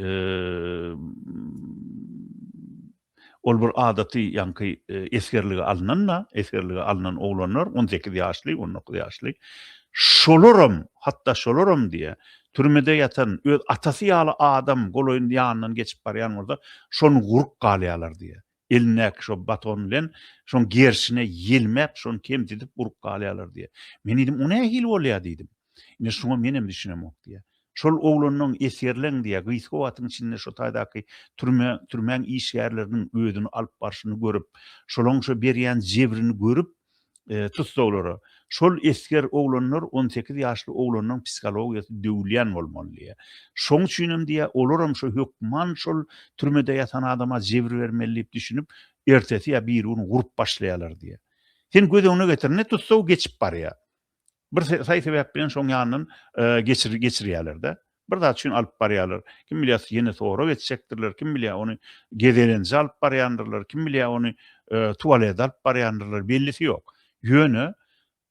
ol bir adaty ýanky eskerligi alınan oglanlar 18 ýaşly, 19 ýaşly. Şolaram diye türmede yatan öz atasy ýaly adam goloýun ýanynyň geçip barýan bolsa, şonu gurup galýarlar diye. Eline şo baton bilen şon gerşine yelmep şon kemtidip burup galýarlar diye. Men dedim, o nähil bolýar dedim. Ine şoňa menem düşünem ok diye. Şol oglanyň esirlen diye gysgowatyň içinde şo taýdaky türmäň işgärleriniň özüni alyp barşyny görüp, şolaň şo berýän jebrini görüp tutsaglar. Şol esker oglanlar 18 ýaşly oglanyň psihologiýasy döwülýän bolmaly. Şoň üçinem diýe olaram şo hökman şol türmede ýatan adama jebir bermeli diýip düşünüp, ertesi ýa bir gün gurup başlaýarlar diýe. Sen gödüňe getirne tutsag geçip barýar. Bir saý sebäp bilen şoň ýanyny geçirýärler-de. Bir zat üçin alyp barýarlar. Kim bilýär ýene sonra geçecekdirler, kim bilýär ony gedelenje alyp barýandyrlar, kim bilýär ony tualete alyp barýandyrlar, bellisi ýok. Ýöne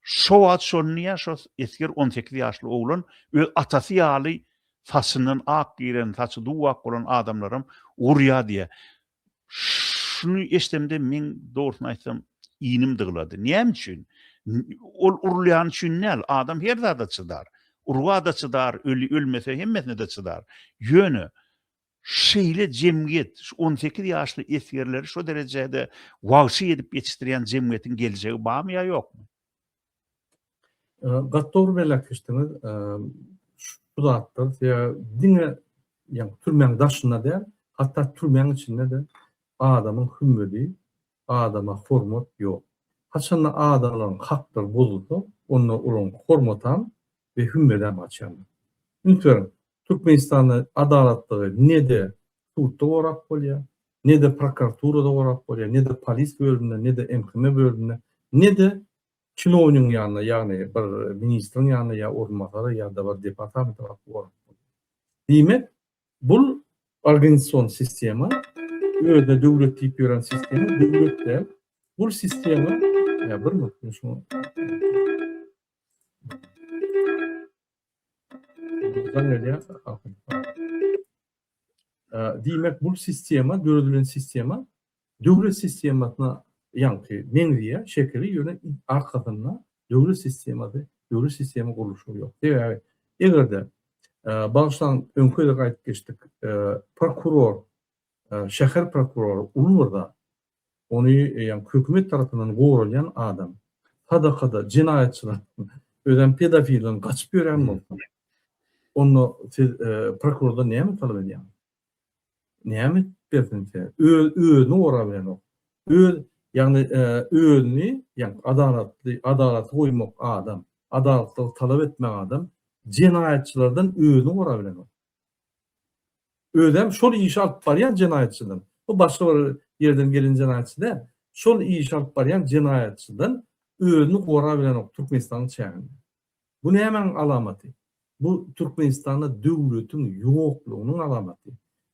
şo wagt şonniýa şo esker 18 ýaşly oglan öz atasy ýaly saçynyň ak giren, saçy duwak bolan adamlarym urýa diýe. Şunu eşdemde men dogrusyny aýtsam iýnim dygylady. Näme üçin? Ol urulýan üçin näl? Adam her zada çydar. Urwa da çydar, ölmese hemmesine de çydar. Ýöne şeýle jemgyýet, 18 ýaşly eskerleri şo derejede wagşy edip ýetişdirýän jemgyýetiň geljegi barmy ýa ýokmy? Gatdogry belläkişdiňiz. Şu zatlar diňe ýa türmäň daşyna da, hatda türmäň içinde de adamyň hümmeti, adama hormat ýok. Haçan adamlaryň hakdyr boldy, onu olaň hormatan we hümmeden açan. Ünsüren Türkmenistanda adalatlygy nede tutda gorap bolýar, nede prokuraturada gorap bolýar, nede polis bölüminde, nede MHM bölüminde, nede çinownyň ýanyna, ýagny bir ministriň ýanyna ýa ornatara ýa-da bir departament gorap bolýar. Diýmek, bul organizasiýon sistema, öýde döwlet diýip ýören sistema, döwletde bul sistema bir mi? Şunu diýmek bu sistema, döwlet sistema, döwlet sistematyna ýanky meňriýe şekeri ýöne arkasynda döwlet sistema gurulşy ýok. Egerde Bağışlan öňküde gaýtyp geçdik. Prokuror, şäher prokuroru Ulmurda onu yani hökümet tarapyndan gowralýan adam. Hadakada jinayetçiler öden pedofilden gaçyp ýören bolsa, onu prokurorda näme talap edýär? Näme bersinse? Özüni ora bilen o. Yani özüni yani adalatly goýmak adam, adalatly talap etmek adam jinayetçilerden özüni ora bilen o. Ödem şol iş alıp barýan jinayetçiden. Bu başga bir yerden gelen jinayetçi de şol iş alıp barýan jinayetçiden özüni gora bilen o Türkmenistanyň çäginde. Bu nämeň alamaty? Bu Türkmenistanda döwletiň ýoklugynyň alamaty.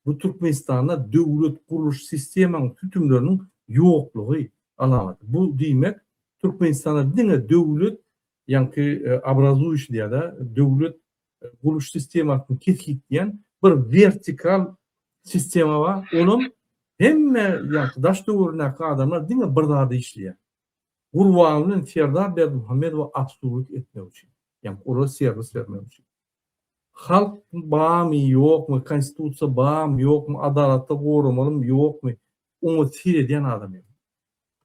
Bu Türkmenistanda döwlet guruş sistemanyň tütümleriniň ýoklugy alamaty. Bu diýmek Türkmenistanda diňe döwlet ýa-ni obrazuýuş diýär-de döwlet guruş sistemasyny kesgitleýän bir vertikal sistema var. Onun hemme ýa-ni daş döwründäki adamlar diňe bir zada işleýär. Gurbanuň Serdar Berdimuhammedow absolut etmek üçin. Yani orada servis vermek için. Halk bağımı yok mu? Konstitusiya bağımı yok mu? Adalatda gorumalım yok mu? Onu seyredýän adam yok.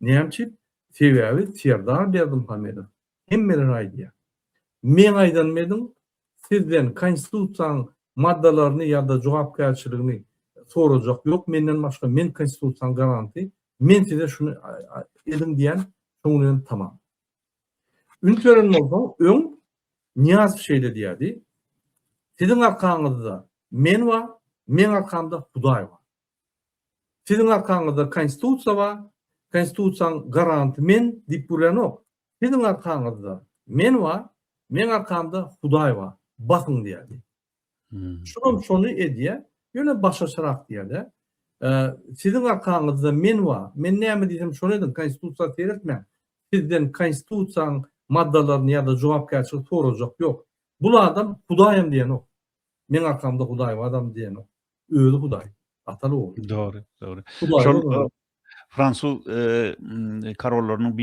Näçe? Sebebi Serdar Berdimuhammedow. Hemmeler aýdýar. Men aýdanmadyň, sizden konstitusiýanyň maddalaryny ýa-da jogapkärçiligini sorajak yok. Menden başga men konstitusiýanyň garanty. Men size şunu edin diýen şoňdan tamam. Üntören bolsa öň Niyaz şeyle diýärdi. Sizin arkaňyzda men var, men arkamda Hudaý var. Sizin arkaňyzda konstitusiýa var, konstitusiýanyň garanty men diýip bilenok. Sizin arkaňyzda men var, men arkamda Hudaý var. Bakın diýärdi. Şonu edýär, ýöne başaşarak diýär-de. Sizin arkaňyzda men var. Men näme diýsem şonu edin, konstitusiýa teretme. Sizden konstitusiýanyň maddalaryny ýa-da jogapkärçilik sorajak yok. Bu adam Hudaýym diýen o. Men arkamda Hudaý var adam diýen o. Özü Hudaý. Ataly oğlu. Doğru, doğru. Şol Fransuz karollarynyň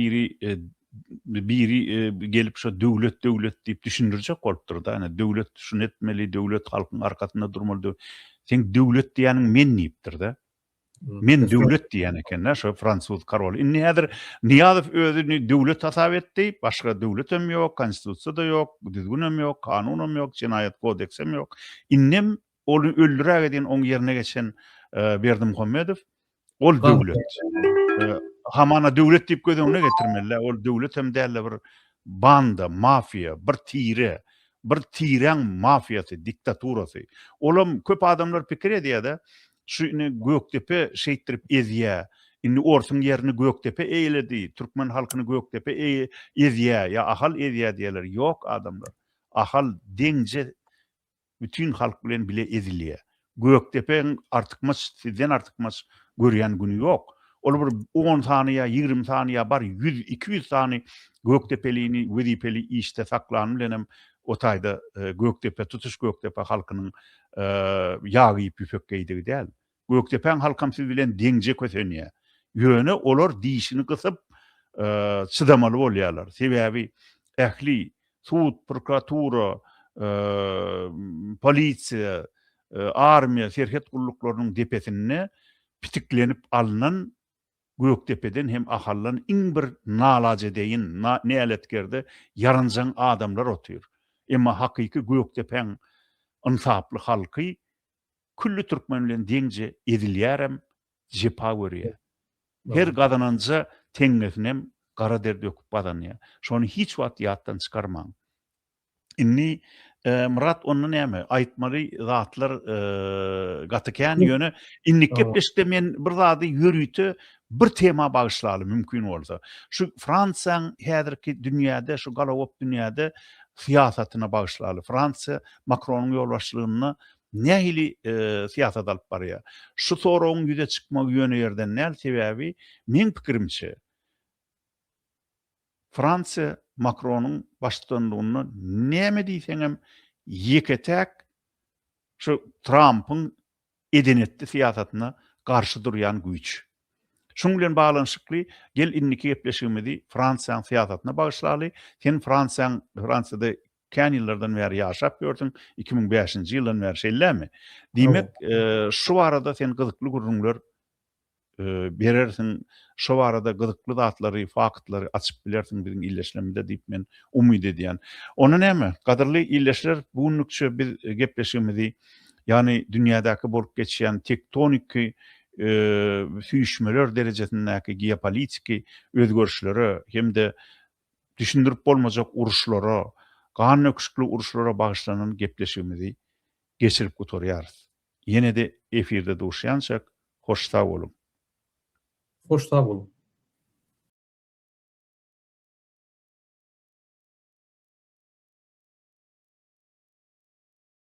biri gelip şu döwlet diýip düşündirjek bolupdyr da. Yani döwlet şunu etmeli, döwlet halkyň arkasynda durmaly. Sen döwlet diýäniň men diýipdir da. Men döwlet diýen eken, şu Fransuz karol. Inni häzir Niýazow özüni döwlet tasap etdi, başga döwletem ýok, konstitusiýa da ýok, düzgünem ýok, kanunem ýok, jinayet kodeksem ýok. Innem onu öldürä edin oň ýerine geçen Berdimuhammedow ol döwlet. Hamana döwlet diýip gözüňe getirmeli. Ol döwlet hem däle bir banda, mafia, bir tireň mafiýasy, diktaturasy. Olam köp adamlar pikir edýär-de. Şunu Göktepe şeýtirip ezýär. Indi orsun ýerini Göktepe eýledi. Türkmen halkyny Göktepe ezýär ýa ahal ezýär diýerler. Ýok adamlar. Ahal deňje bütün halk bilen bile ezilýär. Göktepeň artykmaz, sizden artykmaz görýän güni ýok. Ol bir 10 sanyýa, 20 sanyýa bar 100-200 sany Göktepeliğini wezipeli işte saklanan bilenem otaýda Göktepe tutuş Göktepe halkynyň ýagyp ýüpekgeýdigi däl. Göktepeň halkam siz bilen deňje kösenýär. Ýöne olar diýişini gysyp çydamaly bolýarlar. Sebebi ähli sud, prokuratura, polisiýa, armiýa, serhet gulluklarının depesine pitiklenip alınan Göktepe'den hem ahallan in bir nalace deyin, nealetgerde yarıncan adamlar otuyor. Emma hakiki Göktepe'ň insaplı halkı küllü Türkmenlerin deňje edilýärem, jepa görýär. Her gadananca teňnesinem gara der döküp badanýar. Şonu hiç wagt ýatdan çykarmaň. Inni Murat onu näme aýtmaly zatlar gatykän ýöne innik gepleşde men bir zady ýörüýte bir tema bagyşlaly mümkin bolsa. Şu Fransaň häzirki dünýäde, şu galawop dünýäde siýasatyna bagyşlaly. Fransa Macronyň ýolbaşçylygyna nähili siýasat alyp barýar. Şu soragyň ýüze çykmak ýöne ýerden näl sebebi? Men pikirimçe Fransa Macronyň başçylygyny näme diýseňem ýeketäk şu Trump'ın edenetli siýasatyna garşy durýan güýç. Şoň bilen baglanyşykly gel inniki gepleşigimizi Fransaň siýasatyna bagyşlaly. Sen Fransada kän ýyllardan bäri ýaşap gördüň, 2005-nji ýyldan bäri şeýlerämi? Diýmek, şu barada sen gyzykly gurrunlar berersiň, şu barada gyzykly zatlary, faktlary açyp bilersiň biziň illeşmemizde diýip men umyd edýän. Ona näme? Gadyrly illeşler buňlukça biz gepleşigimizi, ýani dünýädäki bolup geçýän tektonik süýşmeler derejesindäki geopolitik özgörüşlere hemde düşündirip bolmajak uruşlara, gan öküşikli uruşlara bagyşlanan gepleşigimizi geçirip gutarýarys. Ýene-de efirde duşýançak hoş sag bolun. Hoş sag bolun.